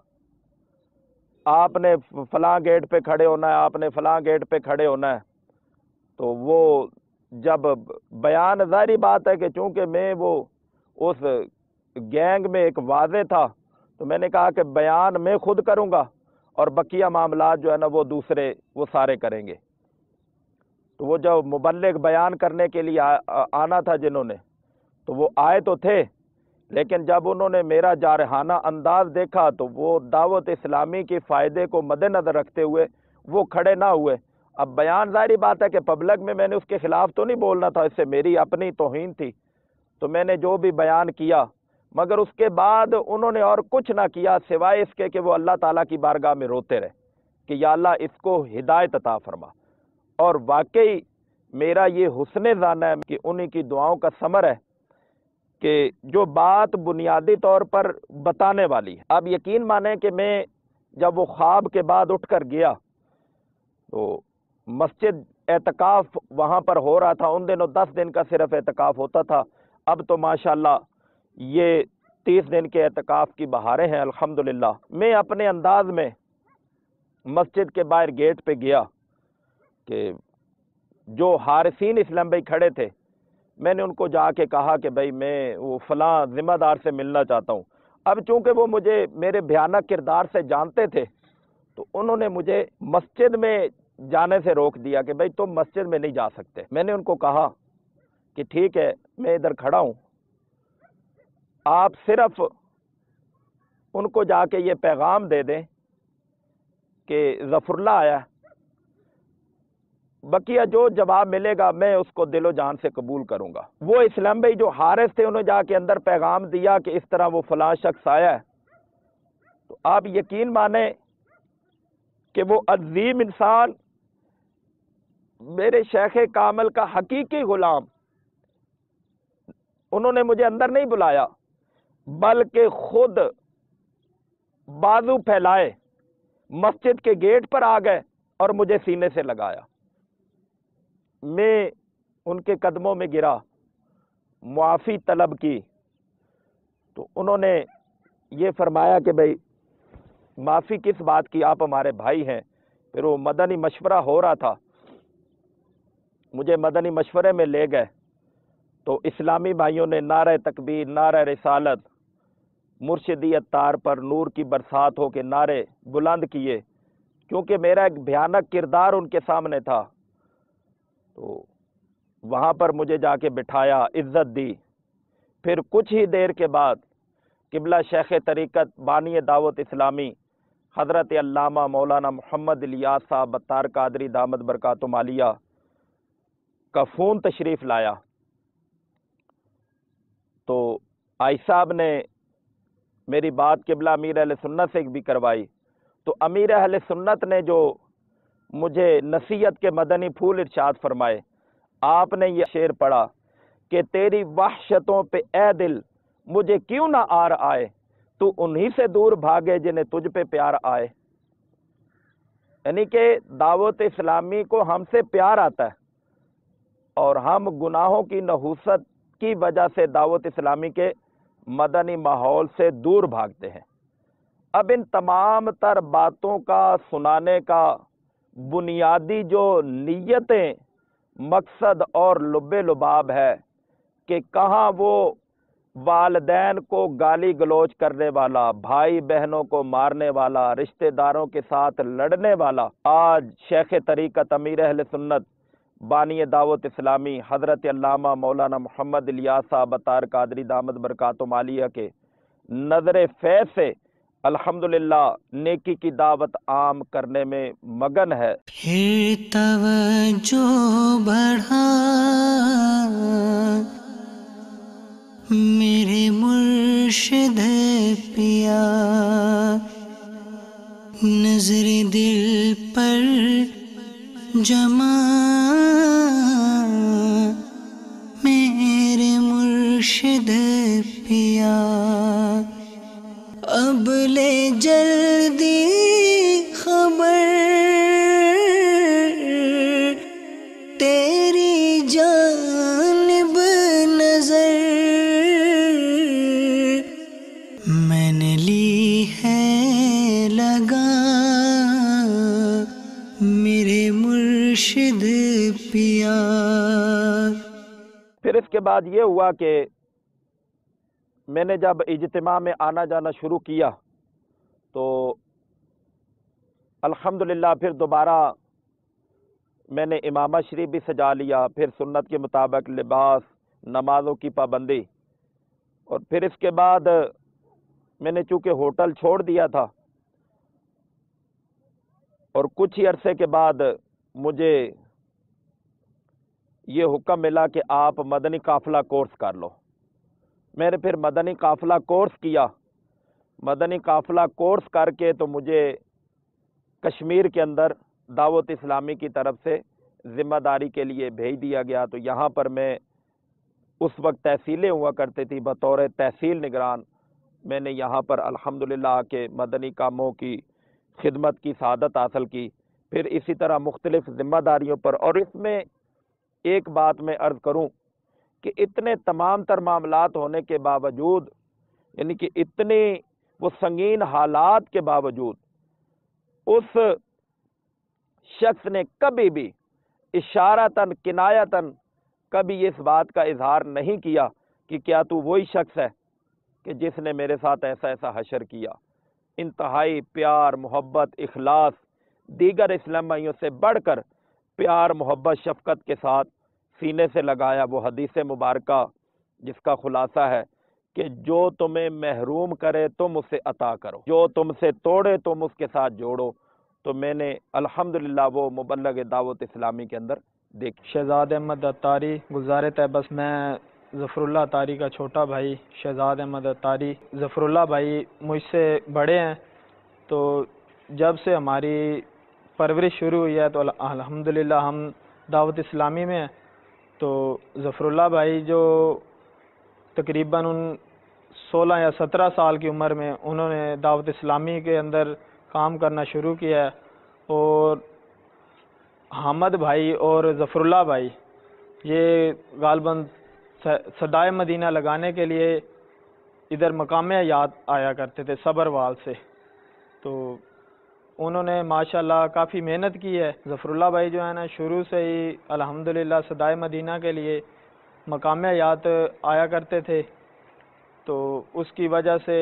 آپ نے فلاں گیٹ پہ کھڑے ہونا ہے، آپ نے فلاں گیٹ پہ کھڑے ہونا ہے۔ تو وہ جب بیان، ظاہری بات ہے کہ چونکہ میں وہ اس گینگ میں ایک واضح تھا، تو میں نے کہا کہ بیان میں خود کروں گا اور بقیہ معاملات جو ہے نا وہ دوسرے وہ سارے کریں گے۔ تو وہ جب مبلغ بیان کرنے کے لیے آنا تھا جنہوں نے، تو وہ آئے تو تھے، لیکن جب انہوں نے میرا جارحانہ انداز دیکھا تو وہ دعوت اسلامی کے فائدے کو مد نظر رکھتے ہوئے وہ کھڑے نہ ہوئے۔ اب بیان ظاہری بات ہے کہ پبلک میں نے اس کے خلاف تو نہیں بولنا تھا، اس سے میری اپنی توہین تھی، تو میں نے جو بھی بیان کیا، مگر اس کے بعد انہوں نے اور کچھ نہ کیا سوائے اس کے کہ وہ اللہ تعالیٰ کی بارگاہ میں روتے رہے کہ یا اللہ اس کو ہدایت عطا فرما۔ اور واقعی میرا یہ حسن ظن ہے کہ انہی کی دعاؤں کا ثمر ہے کہ جو بات بنیادی طور پر بتانے والی ہے۔ اب یقین مانیں کہ میں جب وہ خواب کے بعد اٹھ کر گیا تو مسجد اعتکاف وہاں پر ہو رہا تھا، ان دنوں 10 دن کا صرف اعتکاف ہوتا تھا، اب تو ماشاءاللہ یہ 30 دن کے اعتکاف کی بہاریں ہیں الحمدللہ۔ میں اپنے انداز میں مسجد کے باہر گیٹ پہ گیا کہ جو حارسین اسلام بھائی کھڑے تھے، میں نے ان کو جا کے کہا کہ بھائی میں وہ فلاں ذمہ دار سے ملنا چاہتا ہوں۔ اب چونکہ وہ مجھے میرے بھیانک کردار سے جانتے تھے، تو انہوں نے مجھے مسجد میں جانے سے روک دیا کہ بھائی تم مسجد میں نہیں جا سکتے۔ میں نے ان کو کہا کہ ٹھیک ہے، میں ادھر کھڑا ہوں، آپ صرف ان کو جا کے یہ پیغام دے دیں کہ ظفر اللہ آیا، بقیہ جو جواب ملے گا میں اس کو دل و جان سے قبول کروں گا۔ وہ اسلام بھائی جو حارث تھے، انہوں نے جا کے اندر پیغام دیا کہ اس طرح وہ فلاں شخص آیا ہے۔ تو آپ یقین مانیں کہ وہ عظیم انسان میرے شیخ کامل کا حقیقی غلام، انہوں نے مجھے اندر نہیں بلایا بلکہ خود بازو پھیلائے مسجد کے گیٹ پر آ گئے اور مجھے سینے سے لگایا۔ میں ان کے قدموں میں گرا، معافی طلب کی، تو انہوں نے یہ فرمایا کہ بھئی معافی کس بات کی، آپ ہمارے بھائی ہیں۔ پھر وہ مدنی مشورہ ہو رہا تھا، مجھے مدنی مشورے میں لے گئے تو اسلامی بھائیوں نے نعرہ تکبیر، نعرہ رسالت، مرشدی اتار پر نور کی برسات ہو کے نعرے بلند کیے، کیونکہ میرا ایک بھیانک کردار ان کے سامنے تھا۔ تو وہاں پر مجھے جا کے بٹھایا، عزت دی۔ پھر کچھ ہی دیر کے بعد قبلہ شیخ طریقت بانی دعوت اسلامی حضرت علامہ مولانا محمد الیاس صاحب اتار قادری دامت برکاتہم عالیہ کا فون تشریف لایا، تو آئی صاحب نے میری بات قبلہ امیر اہل سنت سے بھی کروائی، تو امیر اہل سنت نے جو مجھے نصیحت کے مدنی پھول ارشاد فرمائے، آپ نے یہ شعر پڑھا کہ تیری وحشتوں پہ اے دل مجھے کیوں نہ آر آئے، تو انہی سے دور بھاگے جنہیں تجھ پہ پیار آئے۔ یعنی کہ دعوت اسلامی کو ہم سے پیار آتا ہے اور ہم گناہوں کی نحوست کی وجہ سے دعوت اسلامی کے مدنی ماحول سے دور بھاگتے ہیں۔ اب ان تمام تر باتوں کا سنانے کا بنیادی جو نیتیں، مقصد اور لب لباب ہے کہ کہاں وہ والدین کو گالی گلوچ کرنے والا، بھائی بہنوں کو مارنے والا، رشتہ داروں کے ساتھ لڑنے والا آج شیخ طریقت امیر اہل سنت بانی دعوت اسلامی حضرت علامہ مولانا محمد الیاس صاحب اتار قادری دامت برکاتہم عالیہ کے نظر فیض سے الحمدللہ نیکی کی دعوت عام کرنے میں مگن ہے۔ پھر توجہ بڑھا میرے مرشد پیا، نظر دل پر جما میرے مرشد پیا، اب لے جلدی خبر تیری جانب نظر میں نے لی ہے لگا میرے مرشد پیا۔ پھر اس کے بعد یہ ہوا کہ میں نے جب اجتماع میں آنا جانا شروع کیا تو الحمدللہ پھر دوبارہ میں نے امامہ شریف بھی سجا لیا، پھر سنت کے مطابق لباس، نمازوں کی پابندی، اور پھر اس کے بعد میں نے چونکہ ہوٹل چھوڑ دیا تھا اور کچھ ہی عرصے کے بعد مجھے یہ حکم ملا کہ آپ مدنی قافلہ کورس کر لو۔ میں نے پھر مدنی قافلہ کورس کیا۔ مدنی قافلہ کورس کر کے تو مجھے کشمیر کے اندر دعوت اسلامی کی طرف سے ذمہ داری کے لیے بھیج دیا گیا، تو یہاں پر میں اس وقت تحصیلیں ہوا کرتی تھی، بطور تحصیل نگران میں نے یہاں پر الحمدللہ آ کے مدنی کاموں کی خدمت کی سعادت حاصل کی۔ پھر اسی طرح مختلف ذمہ داریوں پر، اور اس میں ایک بات میں عرض کروں کہ اتنے تمام تر معاملات ہونے کے باوجود، یعنی کہ اتنے وہ سنگین حالات کے باوجود، اس شخص نے کبھی بھی اشارتاً کنایتاً کبھی اس بات کا اظہار نہیں کیا کہ کیا تو وہی شخص ہے کہ جس نے میرے ساتھ ایسا ایسا حشر کیا۔ انتہائی پیار، محبت، اخلاص، دیگر اسلام بھائیوں سے بڑھ کر پیار، محبت، شفقت کے ساتھ سینے سے لگایا وہ حدیث مبارکہ جس کا خلاصہ ہے کہ جو تمہیں محروم کرے تم اسے عطا کرو، جو تم سے توڑے تم اس کے ساتھ جوڑو۔ تو میں نے الحمدللہ وہ مبلغ دعوت اسلامی کے اندر دیکھ۔ شہزاد احمد اتاری گلزار طیبس، میں ظفر اللہ اتاری کا چھوٹا بھائی شہزاد احمد اتاری۔ ظفر اللہ بھائی مجھ سے بڑے ہیں، تو جب سے ہماری پرورش شروع ہوئی ہے تو الحمدللہ ہم دعوت اسلامی میں ہیں۔ تو ظفر اللہ بھائی جو تقریباً 16 یا 17 سال کی عمر میں انہوں نے دعوت اسلامی کے اندر کام کرنا شروع کیا ہے، اور حامد بھائی اور ظفر اللہ بھائی یہ غالباً صدائے مدینہ لگانے کے لیے ادھر مقام حیات آیا کرتے تھے صبروال سے۔ تو انہوں نے ماشاءاللہ کافی محنت کی ہے۔ ظفر اللہ بھائی جو ہے نا شروع سے ہی الحمدللہ صدائے مدینہ کے لیے مقام حیات آیا کرتے تھے، تو اس کی وجہ سے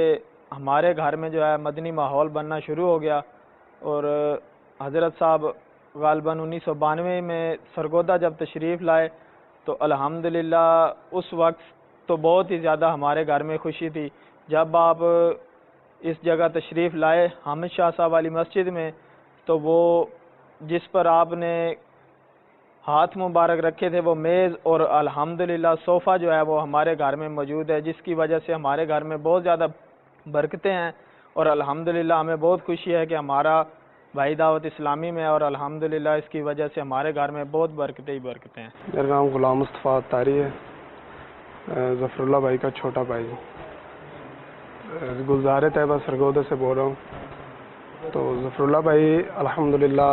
ہمارے گھر میں جو ہے مدنی ماحول بننا شروع ہو گیا، اور حضرت صاحب غالباً 1992 میں سرگودا جب تشریف لائے تو الحمدللہ اس وقت تو بہت ہی زیادہ ہمارے گھر میں خوشی تھی۔ جب آپ اس جگہ تشریف لائے حامد شاہ صاحب والی مسجد میں، تو وہ جس پر آپ نے ہاتھ مبارک رکھے تھے وہ میز اور الحمدللہ صوفہ جو ہے وہ ہمارے گھر میں موجود ہے، جس کی وجہ سے ہمارے گھر میں بہت زیادہ برکتیں ہیں، اور الحمدللہ ہمیں بہت خوشی ہے کہ ہمارا بھائی دعوت اسلامی میں، اور الحمدللہ اس کی وجہ سے ہمارے گھر میں بہت برکتیں ہی برکتیں ہیں۔ میرا نام غلام مصطفیٰ اتاری ہے، ظفر اللہ بھائی کا چھوٹا بھائی ہوں، گلزار طیبہ سرگودا سے بول رہا ہوں۔ تو ظفر اللہ بھائی الحمدللہ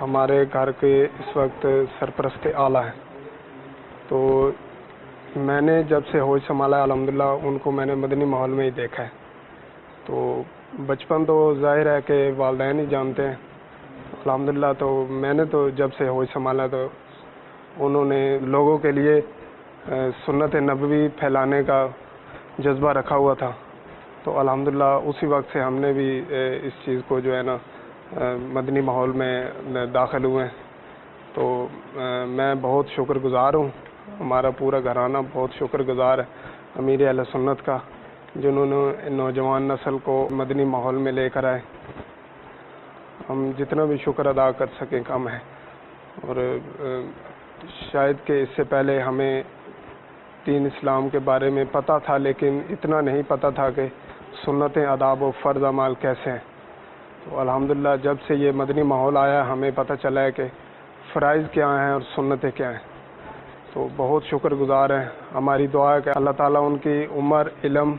ہمارے گھر کے اس وقت سرپرست اعلیٰ ہیں۔ تو میں نے جب سے ہوش سنبھالا الحمدللہ ان کو میں نے مدنی ماحول میں ہی دیکھا ہے۔ تو بچپن تو ظاہر ہے کہ والدین ہی جانتے ہیں، الحمدللہ تو میں نے تو جب سے ہوش سنبھالا تو انہوں نے لوگوں کے لیے سنت نبوی پھیلانے کا جذبہ رکھا ہوا تھا، تو الحمدللہ اسی وقت سے ہم نے بھی اس چیز کو جو ہے نا مدنی ماحول میں داخل ہوئے ہیں۔ تو میں بہت شکر گزار ہوں، ہمارا پورا گھرانہ بہت شکر گزار ہے امیر اہل سنت کا، جنہوں نے نوجوان نسل کو مدنی ماحول میں لے کر آئے۔ ہم جتنا بھی شکر ادا کر سکیں کم ہے، اور شاید کہ اس سے پہلے ہمیں دین اسلام کے بارے میں پتہ تھا، لیکن اتنا نہیں پتہ تھا کہ سنتیں آداب و فرض اعمال کیسے ہیں۔ تو الحمدللہ جب سے یہ مدنی ماحول آیا ہمیں پتہ چلا ہے کہ فرائض کیا ہیں اور سنتیں کیا ہیں۔ تو بہت شکر گزار ہیں، ہماری دعا ہے کہ اللہ تعالیٰ ان کی عمر، علم،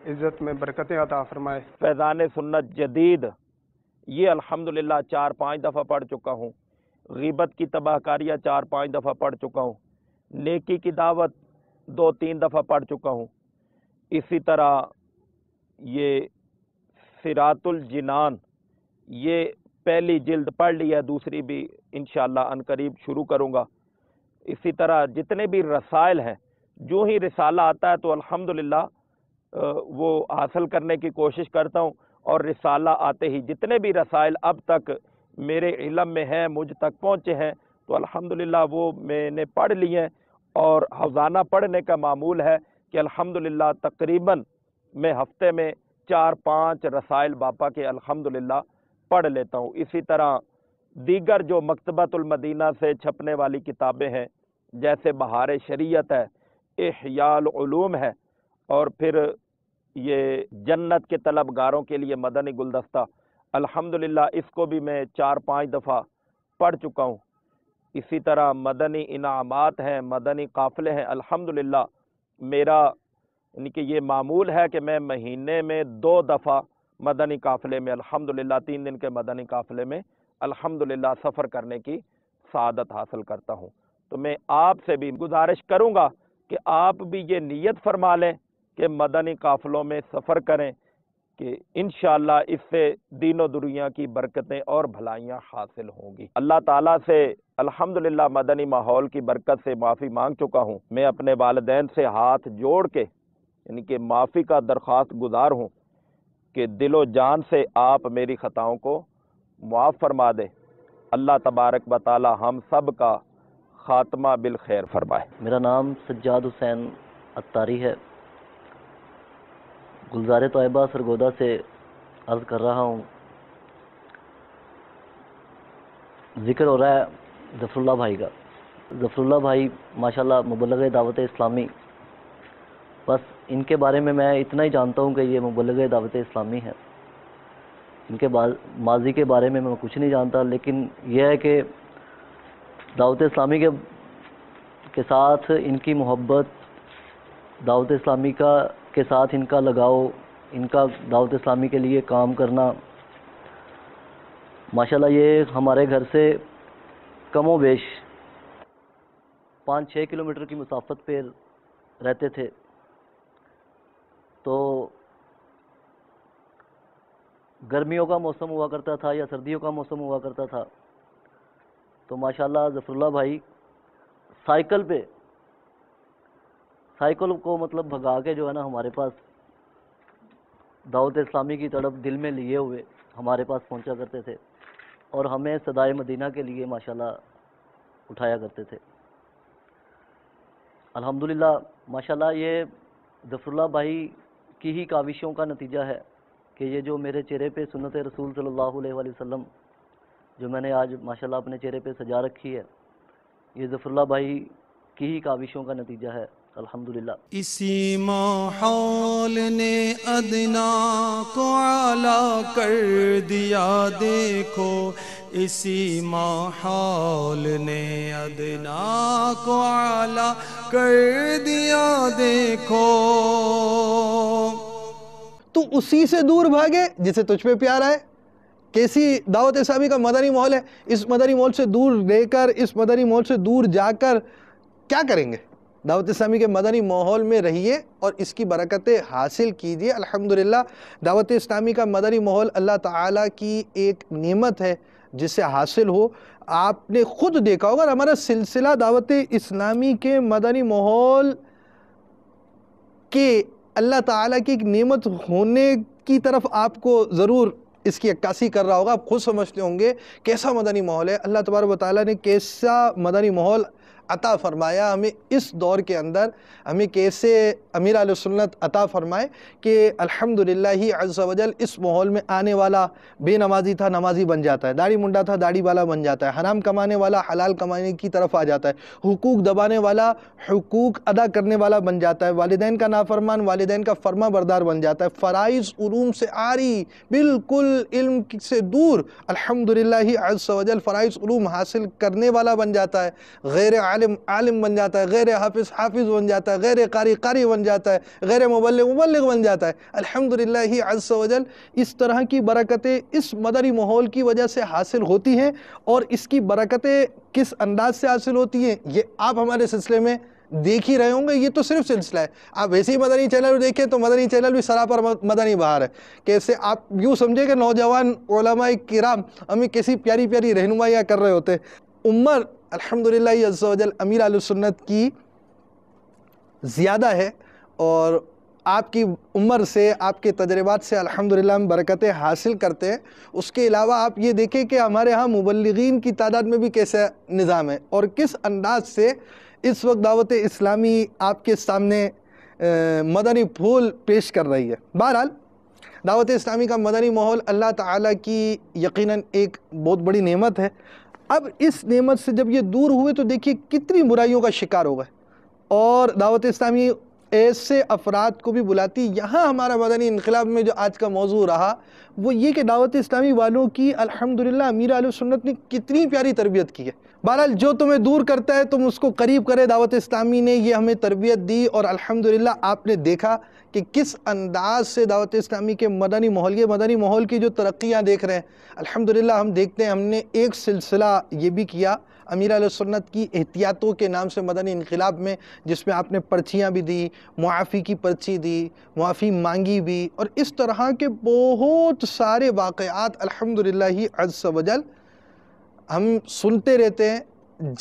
عزت میں برکتیں عطا فرمائے۔ فیضان سنت جدید یہ الحمدللہ 4-5 دفعہ پڑھ چکا ہوں، غیبت کی تباہ کاریاں 4-5 دفعہ پڑھ چکا ہوں، نیکی کی دعوت 2-3 دفعہ پڑھ چکا ہوں۔ اسی طرح یہ صراط الجنان یہ پہلی جلد پڑھ لی ہے، دوسری بھی انشاءاللہ عنقریب شروع کروں گا۔ اسی طرح جتنے بھی رسائل ہیں، جو ہی رسالہ آتا ہے تو الحمدللہ وہ حاصل کرنے کی کوشش کرتا ہوں، اور رسالہ آتے ہی جتنے بھی رسائل اب تک میرے علم میں ہیں، مجھ تک پہنچے ہیں، تو الحمدللہ وہ میں نے پڑھ لی ہیں، اور روزانہ پڑھنے کا معمول ہے کہ الحمدللہ تقریباً میں ہفتے میں 4-5 رسائل باپا کے الحمدللہ پڑھ لیتا ہوں۔ اسی طرح دیگر جو مکتبۃ المدینہ سے چھپنے والی کتابیں ہیں، جیسے بہار شریعت ہے، احیاء العلوم ہے، اور پھر یہ جنت کے طلبگاروں کے لیے مدنی گلدستہ، الحمدللہ اس کو بھی میں 4-5 دفعہ پڑھ چکا ہوں۔ اسی طرح مدنی انعامات ہیں، مدنی قافلے ہیں، الحمدللہ میرا یعنی کہ یہ معمول ہے کہ میں مہینے میں 2 دفعہ مدنی قافلے میں الحمدللہ 3 دن کے مدنی قافلے میں الحمدللہ سفر کرنے کی سعادت حاصل کرتا ہوں۔ تو میں آپ سے بھی گزارش کروں گا کہ آپ بھی یہ نیت فرما لیں کہ مدنی قافلوں میں سفر کریں، کہ انشاءاللہ اس سے دین و دنیا کی برکتیں اور بھلائیاں حاصل ہوں گی۔ اللہ تعالیٰ سے الحمدللہ مدنی ماحول کی برکت سے معافی مانگ چکا ہوں۔ میں اپنے والدین سے ہاتھ جوڑ کے یعنی کہ معافی کا درخواست گزار ہوں کہ دل و جان سے آپ میری خطاؤں کو معاف فرما دے۔ اللہ تبارک و تعالی ہم سب کا خاتمہ بالخیر فرمائے۔ میرا نام سجاد حسین اتاری ہے، گلزار طیبہ سرگودا سے عرض کر رہا ہوں۔ ذکر ہو رہا ہے ظفر اللہ بھائی کا۔ ظفر اللہ بھائی ماشاءاللہ مبلغ دعوت اسلامی، بس ان کے بارے میں اتنا ہی جانتا ہوں کہ یہ مبلغ دعوت اسلامی ہے۔ ان کے ماضی کے بارے میں کچھ نہیں جانتا، لیکن یہ ہے کہ دعوت اسلامی کے ساتھ ان کی محبت، دعوت اسلامی کے ساتھ ان کا لگاؤ، ان کا دعوت اسلامی کے لیے کام کرنا، ماشاءاللہ یہ ہمارے گھر سے کم و بیش 5-6 کلومیٹر کی مسافت پہ رہتے تھے. تو گرمیوں کا موسم ہوا کرتا تھا یا سردیوں کا موسم ہوا کرتا تھا، تو ماشاءاللہ ظفر اللہ بھائی سائیکل کو مطلب بھگا کے جو ہے نا ہمارے پاس دعوت اسلامی کی طرف دل میں لیے ہوئے ہمارے پاس پہنچا کرتے تھے اور ہمیں صدائے مدینہ کے لیے ماشاءاللہ اٹھایا کرتے تھے. الحمدللہ ماشاءاللہ یہ ظفر اللہ بھائی کی ہی کاوشوں کا نتیجہ ہے کہ یہ جو میرے چہرے پہ سنت رسول صلی اللہ علیہ وآلہ وسلم جو میں نے آج ماشاءاللہ اپنے چہرے پہ سجا رکھی ہے، یہ ظفر اللہ بھائی کی ہی کاوشوں کا نتیجہ ہے الحمدللہ. اسی ماحول نے ادنا کو اعلیٰ کر دیا دیکھو، اسی ماحول نے ادنا کو اعلیٰ کر دیا دیکھو. تو اسی سے دور بھاگے جسے تجھ پہ پیارا ہے. کیسی دعوت اسلامی کا مدنی ماحول ہے، اس مدنی ماحول سے دور لے کر، اس مدنی ماحول سے دور جا کر کیا کریں گے؟ دعوت اسلامی کے مدنی ماحول میں رہیے اور اس کی برکتیں حاصل کیجئے. الحمدللہ دعوت اسلامی کا مدنی ماحول اللہ تعالیٰ کی ایک نعمت ہے جس سے حاصل ہو. آپ نے خود دیکھا ہوگا ہمارا سلسلہ دعوت اسلامی کے مدنی ماحول کے اللہ تعالیٰ کی ایک نعمت ہونے کی طرف آپ کو ضرور اس کی عکاسی کر رہا ہوگا. آپ خود سمجھتے ہوں گے کیسا مدنی ماحول ہے، اللہ تبارک و تعالیٰ نے کیسا مدنی ماحول عطا فرمایا ہمیں اس دور کے اندر، ہمیں کیسے امیر اہل سنت عطا فرمائے کہ الحمدللہ ہی عز و جل اس ماحول میں آنے والا بے نمازی تھا نمازی بن جاتا ہے، داڑھی منڈا تھا داڑھی والا بن جاتا ہے، حرام کمانے والا حلال کمانے کی طرف آ جاتا ہے، حقوق دبانے والا حقوق ادا کرنے والا بن جاتا ہے، والدین کا نافرمان والدین کا فرما بردار بن جاتا ہے، فرائض علوم سے عاری بالکل علم سے دور الحمدللہ ہی عز و جل فرائض علوم حاصل کرنے والا بن جاتا ہے، غیر عالم بن جاتا ہے، غیر حافظ حافظ بن جاتا ہے، غیر قاری قاری بن جاتا ہے، غیر مبلغ مبلغ بن جاتا ہے. الحمدللہ ہی عز و جل اس طرح کی برکتیں اس مدنی ماحول کی وجہ سے حاصل ہوتی ہیں. اور اس کی برکتیں کس انداز سے حاصل ہوتی ہیں یہ آپ ہمارے سلسلے میں دیکھ ہی رہے ہوں گے. یہ تو صرف سلسلہ ہے، آپ ویسے ہی مدنی چینل دیکھیں تو مدنی چینل بھی سراپر مدنی بہار ہے. کیسے آپ یوں سمجھے کہ نوجوان علماء کرام ہمیں کیسی پیاری پیاری رہنمائیاں کر رہے ہوتے. عمر الحمدللہ عز و جل امیر اہل سنت کی زیادہ ہے اور آپ کی عمر سے آپ کے تجربات سے الحمدللہ ہم برکتیں حاصل کرتے ہیں. اس کے علاوہ آپ یہ دیکھیں کہ ہمارے ہاں مبلغین کی تعداد میں بھی کیسا نظام ہے اور کس انداز سے اس وقت دعوت اسلامی آپ کے سامنے مدنی پھول پیش کر رہی ہے. بہرحال دعوت اسلامی کا مدنی ماحول اللہ تعالیٰ کی یقیناً ایک بہت بڑی نعمت ہے. اب اس نعمت سے جب یہ دور ہوئے تو دیکھیے کتنی برائیوں کا شکار ہو گئے. اور دعوت اسلامی ایسے افراد کو بھی بلاتی. یہاں ہمارا مدنی انقلاب میں جو آج کا موضوع رہا وہ یہ کہ دعوت اسلامی والوں کی الحمدللہ امیر اہل سنت نے کتنی پیاری تربیت کی ہے. بہرحال جو تمہیں دور کرتا ہے تم اس کو قریب کرے. دعوت اسلامی نے یہ ہمیں تربیت دی اور الحمدللہ آپ نے دیکھا کہ کس انداز سے دعوت اسلامی کے مدنی ماحول، یہ مدنی ماحول کی جو ترقیاں دیکھ رہے ہیں الحمدللہ ہم دیکھتے ہیں. ہم نے ایک سلسلہ یہ بھی کیا امیر اہل سنت کی احتیاطوں کے نام سے مدنی انقلاب میں، جس میں آپ نے پرچیاں بھی دی، معافی کی پرچی دی، معافی مانگی بھی، اور اس طرح کے بہت سارے واقعات الحمدللہ ہی عز و جل ہم سنتے رہتے ہیں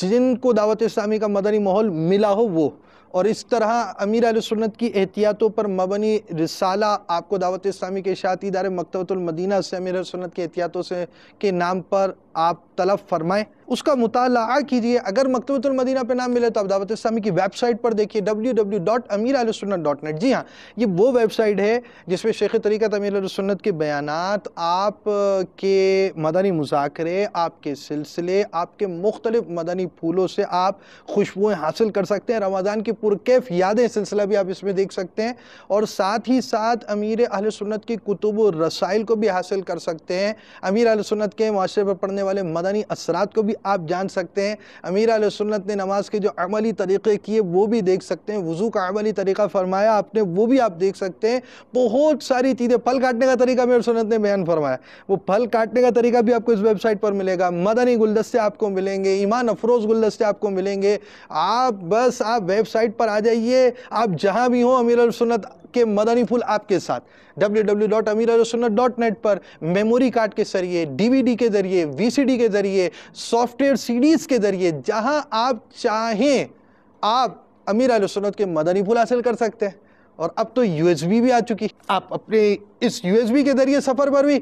جن کو دعوت اسلامی کا مدنی ماحول ملا ہو وہ. اور اس طرح امیر اہل سنت کی احتیاطوں پر مبنی رسالہ آپ کو دعوت اسلامی کے اشاعتی ادارے مکتبۃ المدینہ سے امیر اہل سنت کی احتیاطوں سے کے نام پر آپ طلب فرمائیں، اس کا مطالعہ کیجئے. اگر مکتبۃ المدینہ پہ نام ملے تو آپ دعوت اسلامی کی ویب سائٹ پر دیکھیے www.amirahlsunnat.net. جی ہاں، یہ وہ ویب سائٹ ہے جس میں شیخ طریقت امیر اہل سنت کے بیانات، آپ کے مدنی مذاکرے، آپ کے سلسلے، آپ کے مختلف مدنی پھولوں سے آپ خوشبوئیں حاصل کر سکتے ہیں. رمضان کی پرکیف یادیں سلسلہ بھی آپ اس میں دیکھ سکتے ہیں اور ساتھ ہی ساتھ امیر اہل سنت کی کتب و رسائل کو بھی حاصل کر سکتے ہیں. امیر اہل سنت کے معاشرے پر پڑنے والے مدنی اثرات کو بھی آپ جان سکتے ہیں۔ امیر اہل سنت نے نماز کے جو عملی طریقے کیے وہ بھی دیکھ سکتے ہیں، وضو کا عملی طریقہ فرمایا آپ نے وہ بھی آپ دیکھ سکتے ہیں، بہت ساری چیزیں، پھل کاٹنے کا طریقہ امیر سنت نے بیان فرمایا، وہ پھل کاٹنے کا طریقہ بھی آپ کو اس ویب سائٹ پر ملے گا، مدنی گلدستے آپ کو ملیں گے، ایمان افروز گلدستے آپ کو ملیں گے۔ آپ ویب سائٹ پر آ جائیے، آپ جہاں بھی ہوں امیر اہل سنت کے مدنی پھول آپ کے ساتھ۔ www.amirahlsunnat.net پر میموری کارڈ کے ذریعے، ڈی وی ڈی کے ذریعے، وی سی ڈی کے ذریعے، سافٹ ویئر سیڈیز کے ذریعے، جہاں آپ چاہیں آپ امیر اہل سنت کے مدنی پھول حاصل کر سکتے ہیں۔ اور اب تو یو ایس بی بھی آ چکی، آپ اپنے اس یو ایس بی کے ذریعے سفر پر بھی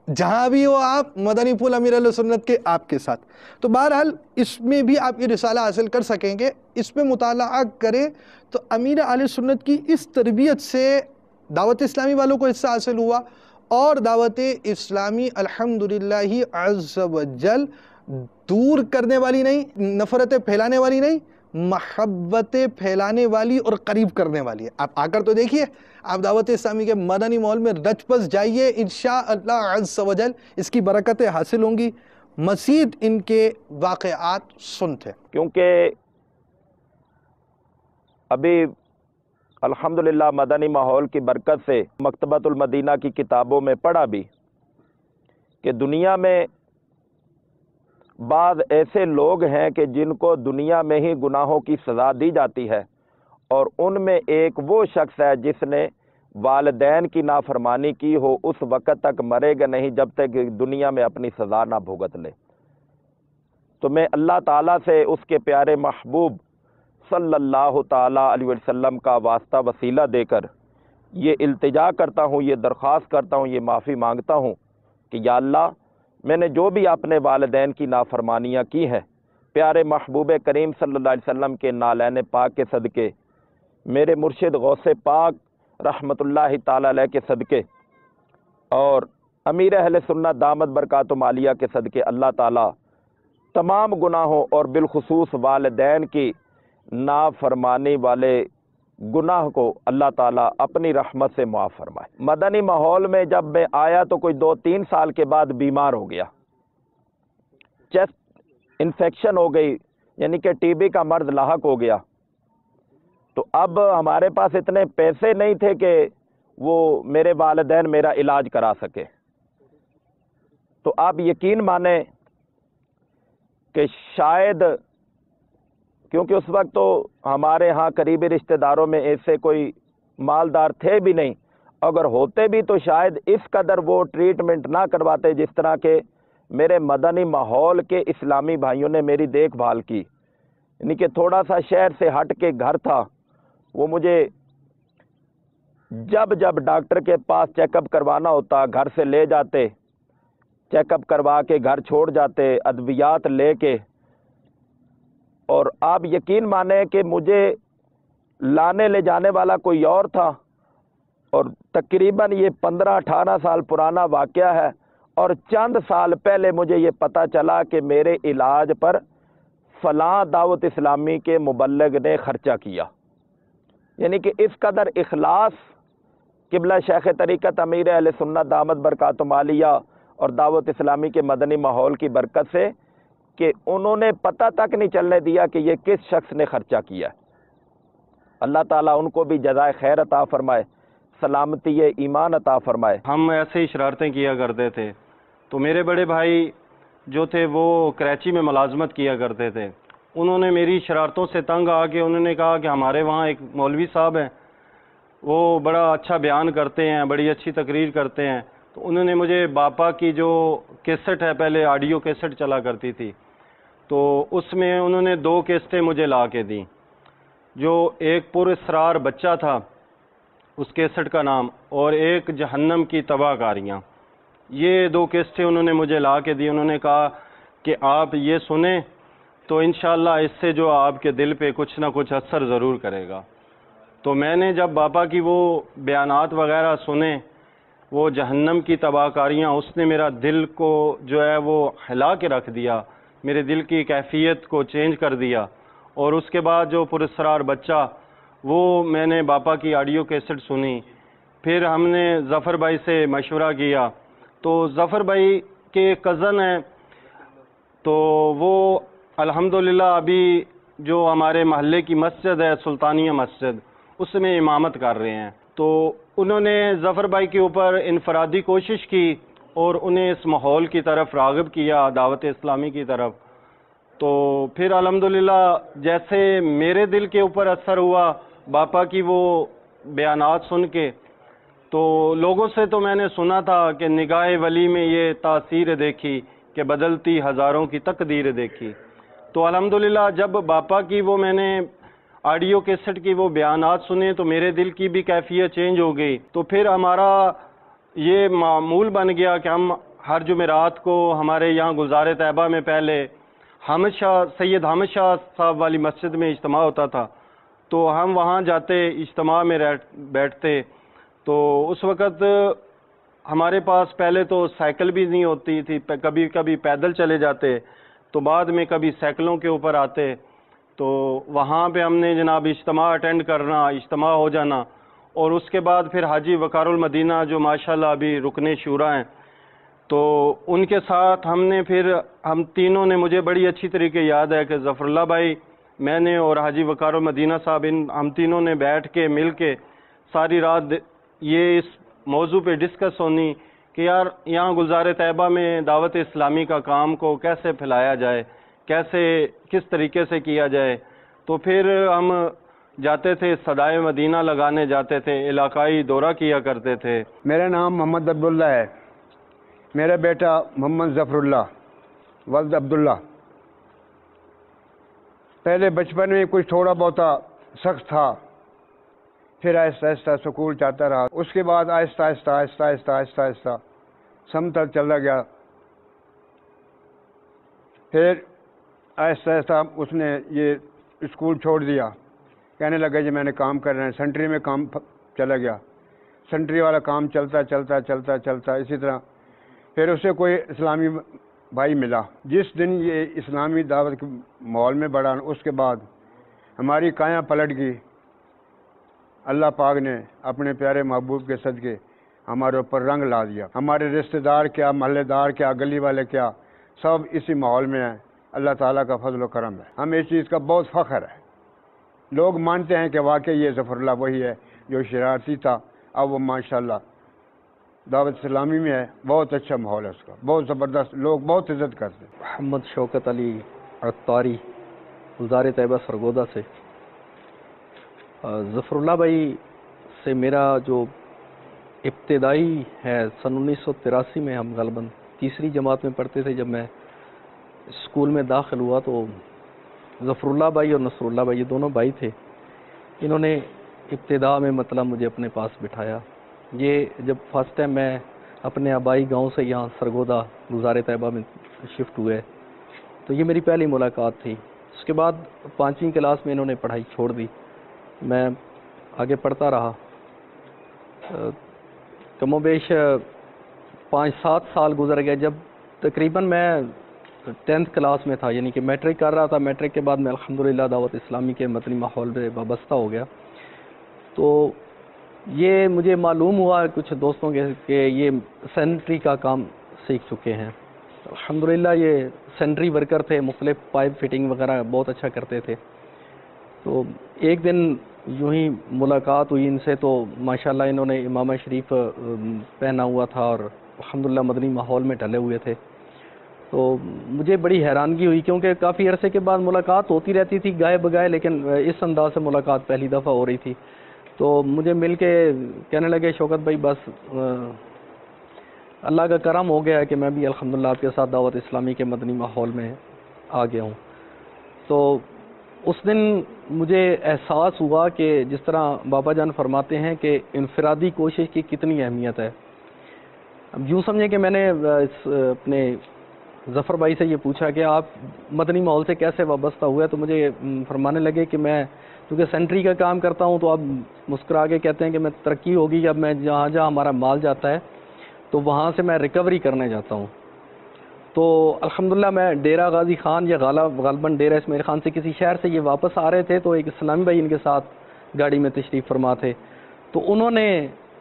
جہاں بھی ہو آپ مدنی پھول امیر اہل سنت کے آپ کے ساتھ۔ تو بہرحال اس میں بھی آپ یہ رسالہ حاصل کر سکیں گے، اس میں مطالعہ کریں تو امیر اہل سنت کی اس تربیت سے دعوت اسلامی والوں کو حصہ حاصل ہوا، اور دعوت اسلامی الحمدللہ عز و جل دور کرنے والی نہیں، نفرتیں پھیلانے والی نہیں، محبتیں پھیلانے والی اور قریب کرنے والی ہے۔ آپ آ کر تو دیکھیے، آپ دعوت اسلامی کے مدنی ماحول میں رچ بس جائیے، انشاءاللہ عز و جل اس کی برکتیں حاصل ہوں گی۔ مزید ان کے واقعات سنتے، کیونکہ ابھی الحمدللہ مدنی ماحول کی برکت سے مکتبۃ المدینہ کی کتابوں میں پڑھا بھی کہ دنیا میں بعض ایسے لوگ ہیں کہ جن کو دنیا میں ہی گناہوں کی سزا دی جاتی ہے، اور ان میں ایک وہ شخص ہے جس نے والدین کی نافرمانی کی ہو، اس وقت تک مرے گا نہیں جب تک کہ دنیا میں اپنی سزا نہ بھگت لے۔ تو میں اللہ تعالیٰ سے اس کے پیارے محبوب صلی اللہ تعالیٰ علیہ وسلم کا واسطہ وسیلہ دے کر یہ التجا کرتا ہوں، یہ درخواست کرتا ہوں، یہ معافی مانگتا ہوں کہ یا اللہ، میں نے جو بھی اپنے والدین کی نافرمانیاں کی ہیں، پیارے محبوب کریم صلی اللہ علیہ وسلم کے نالین پاک کے صدقے، میرے مرشد غوث پاک رحمت اللہ تعالیٰ علیہ کے صدقے، اور امیر اہل سنت دامت برکاتہم عالیہ کے صدقے، اللہ تعالیٰ تمام گناہوں اور بالخصوص والدین کی نافرمانی والے گناہ کو اللہ تعالیٰ اپنی رحمت سے معاف فرمائے۔ مدنی ماحول میں جب میں آیا تو کوئی 2-3 سال کے بعد بیمار ہو گیا، چیسٹ انفیکشن ہو گئی، یعنی کہ ٹی بی کا مرض لاحق ہو گیا۔ تو اب ہمارے پاس اتنے پیسے نہیں تھے کہ وہ میرے والدین میرا علاج کرا سکے۔ تو آپ یقین مانیں کہ شاید، کیونکہ اس وقت تو ہمارے ہاں قریبی رشتہ داروں میں ایسے کوئی مالدار تھے بھی نہیں، اگر ہوتے بھی تو شاید اس قدر وہ ٹریٹمنٹ نہ کرواتے جس طرح کے میرے مدنی ماحول کے اسلامی بھائیوں نے میری دیکھ بھال کی۔ یعنی کہ تھوڑا سا شہر سے ہٹ کے گھر تھا، وہ مجھے جب ڈاکٹر کے پاس چیک اپ کروانا ہوتا گھر سے لے جاتے، چیک اپ کروا کے گھر چھوڑ جاتے ادویات لے کے، اور آپ یقین مانیں کہ مجھے لانے لے جانے والا کوئی اور تھا، اور تقریباً یہ 15-18 سال پرانا واقعہ ہے، اور چند سال پہلے مجھے یہ پتہ چلا کہ میرے علاج پر فلاں دعوت اسلامی کے مبلغ نے خرچہ کیا۔ یعنی کہ اس قدر اخلاص قبلہ شیخ طریقت امیر اہل سنت دامت برکاتہم عالیہ اور دعوت اسلامی کے مدنی ماحول کی برکت سے کہ انہوں نے پتہ تک نہیں چلنے دیا کہ یہ کس شخص نے خرچہ کیا ہے۔ اللہ تعالیٰ ان کو بھی جزائے خیر عطا فرمائے، سلامتی ایمان عطا فرمائے۔ ہم ایسے ہی شرارتیں کیا کرتے تھے، تو میرے بڑے بھائی جو تھے وہ کراچی میں ملازمت کیا کرتے تھے، انہوں نے میری شرارتوں سے تنگ آ کے انہوں نے کہا کہ ہمارے وہاں ایک مولوی صاحب ہیں، وہ بڑا اچھا بیان کرتے ہیں، بڑی اچھی تقریر کرتے ہیں۔ تو انہوں نے مجھے باپا کی جو کیسٹ ہے، پہلے آڈیو کیسٹ چلا کرتی تھی، تو اس میں انہوں نے 2 کیسٹیں مجھے لا کے دیں، جو ایک پر اسرار بچہ تھا اس کیسٹ کا نام، اور ایک جہنم کی تباہ کاریاں۔ یہ 2 کیسٹیں انہوں نے مجھے لا کے دی۔ انہوں نے کہا کہ آپ یہ سنیں تو انشاءاللہ اس سے جو آپ کے دل پہ کچھ نہ کچھ اثر ضرور کرے گا۔ تو میں نے جب باپا کی وہ بیانات وغیرہ سنے، وہ جہنم کی تباہ کاریاں، اس نے میرا دل کو جو ہے وہ ہلا کے رکھ دیا، میرے دل کی کیفیت کو چینج کر دیا۔ اور اس کے بعد جو پراسرار بچہ، وہ میں نے باپا کی آڈیو کیسٹ سنی۔ پھر ہم نے ظفر بھائی سے مشورہ کیا، تو ظفر بھائی کے کزن ہیں تو وہ الحمدللہ ابھی جو ہمارے محلے کی مسجد ہے سلطانیہ مسجد اس میں امامت کر رہے ہیں. تو انہوں نے ظفر بھائی کے اوپر انفرادی کوشش کی اور انہیں اس ماحول کی طرف راغب کیا، دعوت اسلامی کی طرف. تو پھر الحمدللہ جیسے میرے دل کے اوپر اثر ہوا باپا کی وہ بیانات سن کے، تو لوگوں سے تو میں نے سنا تھا کہ نگاہ ولی میں یہ تاثیر دیکھی کہ بدلتی ہزاروں کی تقدیر دیکھی. تو الحمدللہ جب باپا کی وہ میں نے آڈیو کیسٹ کی وہ بیانات سنے تو میرے دل کی بھی کیفیت چینج ہو گئی. تو پھر ہمارا یہ معمول بن گیا کہ ہم ہر جمعرات کو ہمارے یہاں گلزار طیبہ میں پہلے سید حامد شاہ صاحب والی مسجد میں اجتماع ہوتا تھا، تو ہم وہاں جاتے، اجتماع میں بیٹھتے. تو اس وقت ہمارے پاس پہلے تو سائیکل بھی نہیں ہوتی تھی، کبھی کبھی پیدل چلے جاتے، تو بعد میں کبھی سائیکلوں کے اوپر آتے. تو وہاں پہ ہم نے جناب اجتماع اٹینڈ کرنا، اجتماع ہو جانا. اور اس کے بعد پھر حاجی وقار المدینہ جو ماشاءاللہ ابھی رکن شورا ہیں، تو ان کے ساتھ ہم تینوں نے، مجھے بڑی اچھی طریقے یاد ہے کہ ظفر اللہ بھائی، میں نے اور حاجی وقار المدینہ صاحب، ہم تینوں نے بیٹھ کے مل کے ساری رات یہ اس موضوع پہ ڈسکس ہونی کہ یار یہاں گلزار طیبہ میں دعوت اسلامی کا کام کو کیسے پھیلایا جائے، کس طریقے سے کیا جائے. تو پھر ہم جاتے تھے، صدائے مدینہ لگانے جاتے تھے، علاقائی دورہ کیا کرتے تھے. میرا نام محمد عبداللہ ہے، میرا بیٹا محمد ظفر اللہ ولد عبداللہ. پہلے بچپن میں کچھ تھوڑا بہت سخت تھا، پھر آہستہ آہستہ سکول جاتا رہا. اس کے بعد آہستہ آہستہ آہستہ آہستہ آہستہ آہستہ سمتل چلا گیا. پھر آہستہ آہستہ اس نے یہ اسکول چھوڑ دیا، کہنے لگا جی میں نے کام کرنا ہے. سنٹری میں کام چلا گیا، سنٹری والا کام چلتا چلتا چلتا چلتا اسی طرح پھر اسے کوئی اسلامی بھائی ملا. جس دن یہ اسلامی دعوت کے ماحول میں بڑھا، اس کے بعد ہماری کایاں پلٹ گئی. اللہ پاک نے اپنے پیارے محبوب کے صدقے ہمارے اوپر رنگ لا دیا. ہمارے رشتہ دار کیا، محلے دار کیا، گلی والے کیا، سب اسی ماحول میں ہیں. اللہ تعالیٰ کا فضل و کرم ہے، ہمیں اس چیز کا بہت فخر ہے. لوگ مانتے ہیں کہ واقعی یہ ظفر اللہ وہی ہے جو شرارتی تھا، اب وہ ماشاءاللہ دعوت اسلامی میں ہے. بہت اچھا ماحول ہے اس کا، بہت زبردست، لوگ بہت عزت کرتے ہیں. محمد شوکت علی عطاری، گلزار طیبہ سرگودا سے. ظفر اللہ بھائی سے میرا جو ابتدائی ہے سن 1983 میں، ہم غالباً تیسری جماعت میں پڑھتے تھے جب میں اسکول میں داخل ہوا. تو ظفر اللہ بھائی اور نصر اللہ بھائی یہ دونوں بھائی تھے. انہوں نے ابتدا میں مطلب مجھے اپنے پاس بٹھایا. یہ جب فرسٹ ٹائم میں اپنے آبائی گاؤں سے یہاں سرگودا گلزار طیبہ میں شفٹ ہوئے تو یہ میری پہلی ملاقات تھی. اس کے بعد 5ویں کلاس میں انہوں نے پڑھائی چھوڑ دی، میں آگے پڑھتا رہا. کم و بیش 5-7 سال گزر گئے. جب تقریباً میں 10th کلاس میں تھا، یعنی کہ میٹرک کر رہا تھا، میٹرک کے بعد میں الحمدللہ دعوت اسلامی کے مدنی ماحول میں وابستہ ہو گیا. تو یہ مجھے معلوم ہوا کچھ دوستوں کے کہ یہ سینٹری کا کام سیکھ چکے ہیں. الحمدللہ یہ سینٹری ورکر تھے، مختلف پائپ فٹنگ وغیرہ بہت اچھا کرتے تھے. تو ایک دن یوں ہی ملاقات ہوئی ان سے، تو ماشاءاللہ انہوں نے امامہ شریف پہنا ہوا تھا اور الحمدللہ مدنی ماحول میں ڈھلے ہوئے تھے. تو مجھے بڑی حیرانگی ہوئی کیونکہ کافی عرصے کے بعد ملاقات ہوتی رہتی تھی گائے بگائے، لیکن اس انداز سے ملاقات پہلی دفعہ ہو رہی تھی. تو مجھے مل کے کہنے لگے شوکت بھائی بس اللہ کا کرم ہو گیا ہے کہ میں بھی الحمدللہ آپ کے ساتھ دعوت اسلامی کے مدنی ماحول میں آ گیا ہوں. تو اس دن مجھے احساس ہوا کہ جس طرح بابا جان فرماتے ہیں کہ انفرادی کوشش کی کتنی اہمیت ہے. اب یوں سمجھیں کہ میں نے اپنے ظفر بھائی سے یہ پوچھا کہ آپ مدنی ماحول سے کیسے وابستہ ہوئے، تو مجھے فرمانے لگے کہ میں کیونکہ سینٹری کا کام کرتا ہوں تو اب مسکرا کے کہتے ہیں کہ میں ترقی ہوگی، اب میں جہاں جہاں ہمارا مال جاتا ہے تو وہاں سے میں ریکوری کرنے جاتا ہوں. تو الحمدللہ میں ڈیرہ غازی خان یا غالباً ڈیرہ اسماعیل خان سے کسی شہر سے یہ واپس آ رہے تھے، تو ایک اسلامی بھائی ان کے ساتھ گاڑی میں تشریف فرما تھے. تو انہوں نے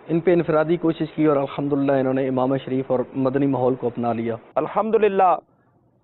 ان پہ انفرادی کوشش کی اور الحمدللہ انہوں نے امامہ شریف اور مدنی ماحول کو اپنا لیا. الحمدللہ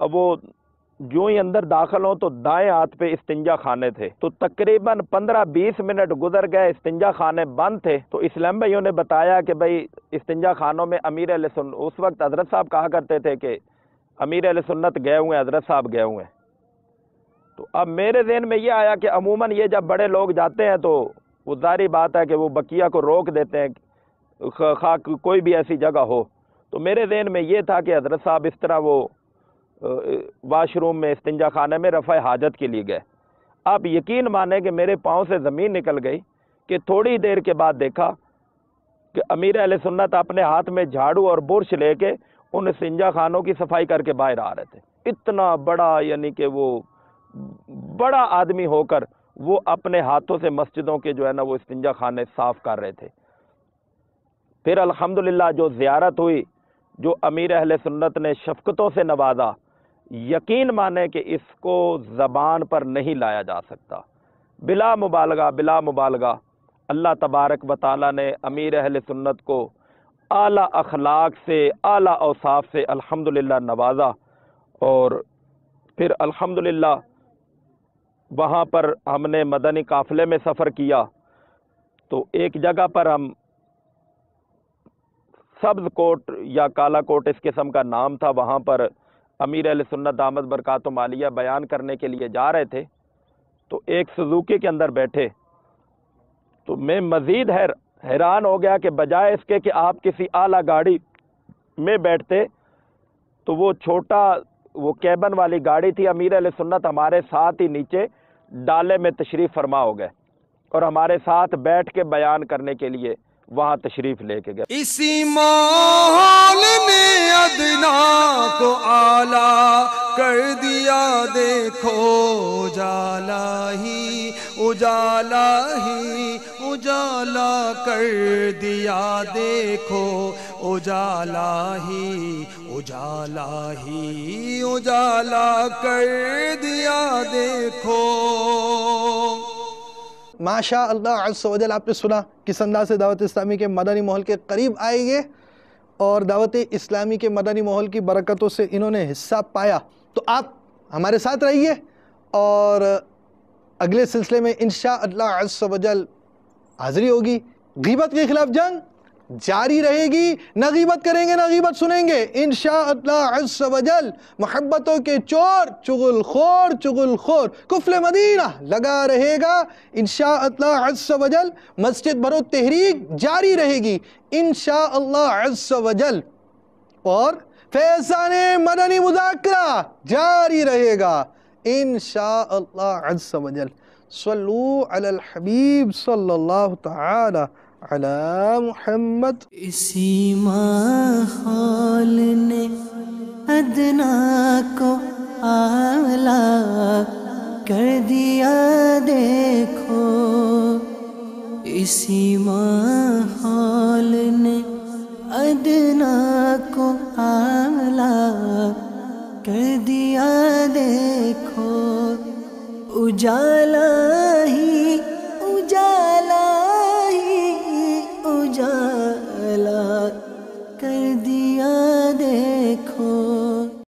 اب وہ جو ہی اندر داخل ہوں تو دائیں ہاتھ پہ استنجا خانے تھے، تو تقریباً 15-20 منٹ گزر گئے، استنجا خانے بند تھے۔ تو اسلام بھائیوں نے بتایا کہ بھائی استنجا خانوں میں امیر اہل سنت، اس وقت حضرت صاحب کہا کرتے تھے کہ امیر اہل سنت گئے ہوئے ہیں، حضرت صاحب گئے ہوئے ہیں۔ تو اب میرے ذہن میں یہ آیا کہ عموماً یہ جب بڑے لوگ جاتے ہیں تو وہ ظاہری بات ہے کہ وہ بقیہ کو روک دیتے ہیں، خواہ کوئی بھی ایسی جگہ ہو۔ تو میرے ذہن میں یہ تھا کہ حضرت صاحب اس طرح وہ واش روم میں استنجا خانے میں رفع حاجت کے لیے گئے۔ آپ یقین مانیں کہ میرے پاؤں سے زمین نکل گئی کہ تھوڑی دیر کے بعد دیکھا کہ امیر اہل سنت اپنے ہاتھ میں جھاڑو اور برش لے کے ان استنجا خانوں کی صفائی کر کے باہر آ رہے تھے۔ اتنا بڑا، یعنی کہ وہ بڑا آدمی ہو کر وہ اپنے ہاتھوں سے مسجدوں کے جو ہے نا وہ استنجا خانے صاف کر رہے تھے۔ پھر الحمدللہ جو زیارت ہوئی، جو امیر اہل سنت نے شفقتوں سے نوازا، یقین مانے کہ اس کو زبان پر نہیں لایا جا سکتا۔ بلا مبالغہ اللہ تبارک و تعالیٰ نے امیر اہل سنت کو اعلیٰ اخلاق سے، اعلیٰ اوصاف سے الحمدللہ نوازا۔ اور پھر الحمدللہ وہاں پر ہم نے مدنی قافلے میں سفر کیا، تو ایک جگہ پر ہم سبز کوٹ یا کالا کوٹ اس قسم کا نام تھا، وہاں پر امیر اہل سنت دامت برکاتہم عالیہ بیان کرنے کے لیے جا رہے تھے۔ تو ایک سزوکی کے اندر بیٹھے، تو میں مزید حیران ہو گیا کہ بجائے اس کے کہ آپ کسی اعلیٰ گاڑی میں بیٹھتے، تو وہ چھوٹا وہ کیبن والی گاڑی تھی، امیر اہل سنت ہمارے ساتھ ہی نیچے ڈالے میں تشریف فرما ہو گئے اور ہمارے ساتھ بیٹھ کے بیان کرنے کے لیے وہاں تشریف لے کے گئے۔ اسی ماحول نے ادنا کو اعلیٰ کر دیا، دیکھو اجالا ہی اجالا کر دیا، دیکھو اجالا ہی اجالا کر دیا، دیکھو۔ ماشاء اللہ عز و جل، آپ نے سنا کس انداز سے دعوت اسلامی کے مدنی ماحول کے قریب آئے گے اور دعوت اسلامی کے مدنی ماحول کی برکتوں سے انہوں نے حصہ پایا۔ تو آپ ہمارے ساتھ رہیے اور اگلے سلسلے میں انشاءاللہ عز و جل حاضری ہوگی۔ غیبت کے خلاف جنگ جاری رہے گی، نہ غیبت کریں گے نہ غیبت سنیں گے انشاءاللہ عز و جل۔ محبتوں کے چور چغل خور کفل مدینہ لگا رہے گا انشاءاللہ عز و جل۔ مسجد برو تحریک جاری رہے گی انشاءاللہ عز و جل، اور فیضان مدنی مذاکرہ جاری رہے گا انشاءاللہ عز و جل۔ صلو علی الحبیب صلی اللہ تعالی علی محمد۔ اسی ماحول نے ادنا کو اعلیٰ کر دیا، دیکھو اسی ماحول نے ادنا کو اعلیٰ کر دیا، دیکھو اجالا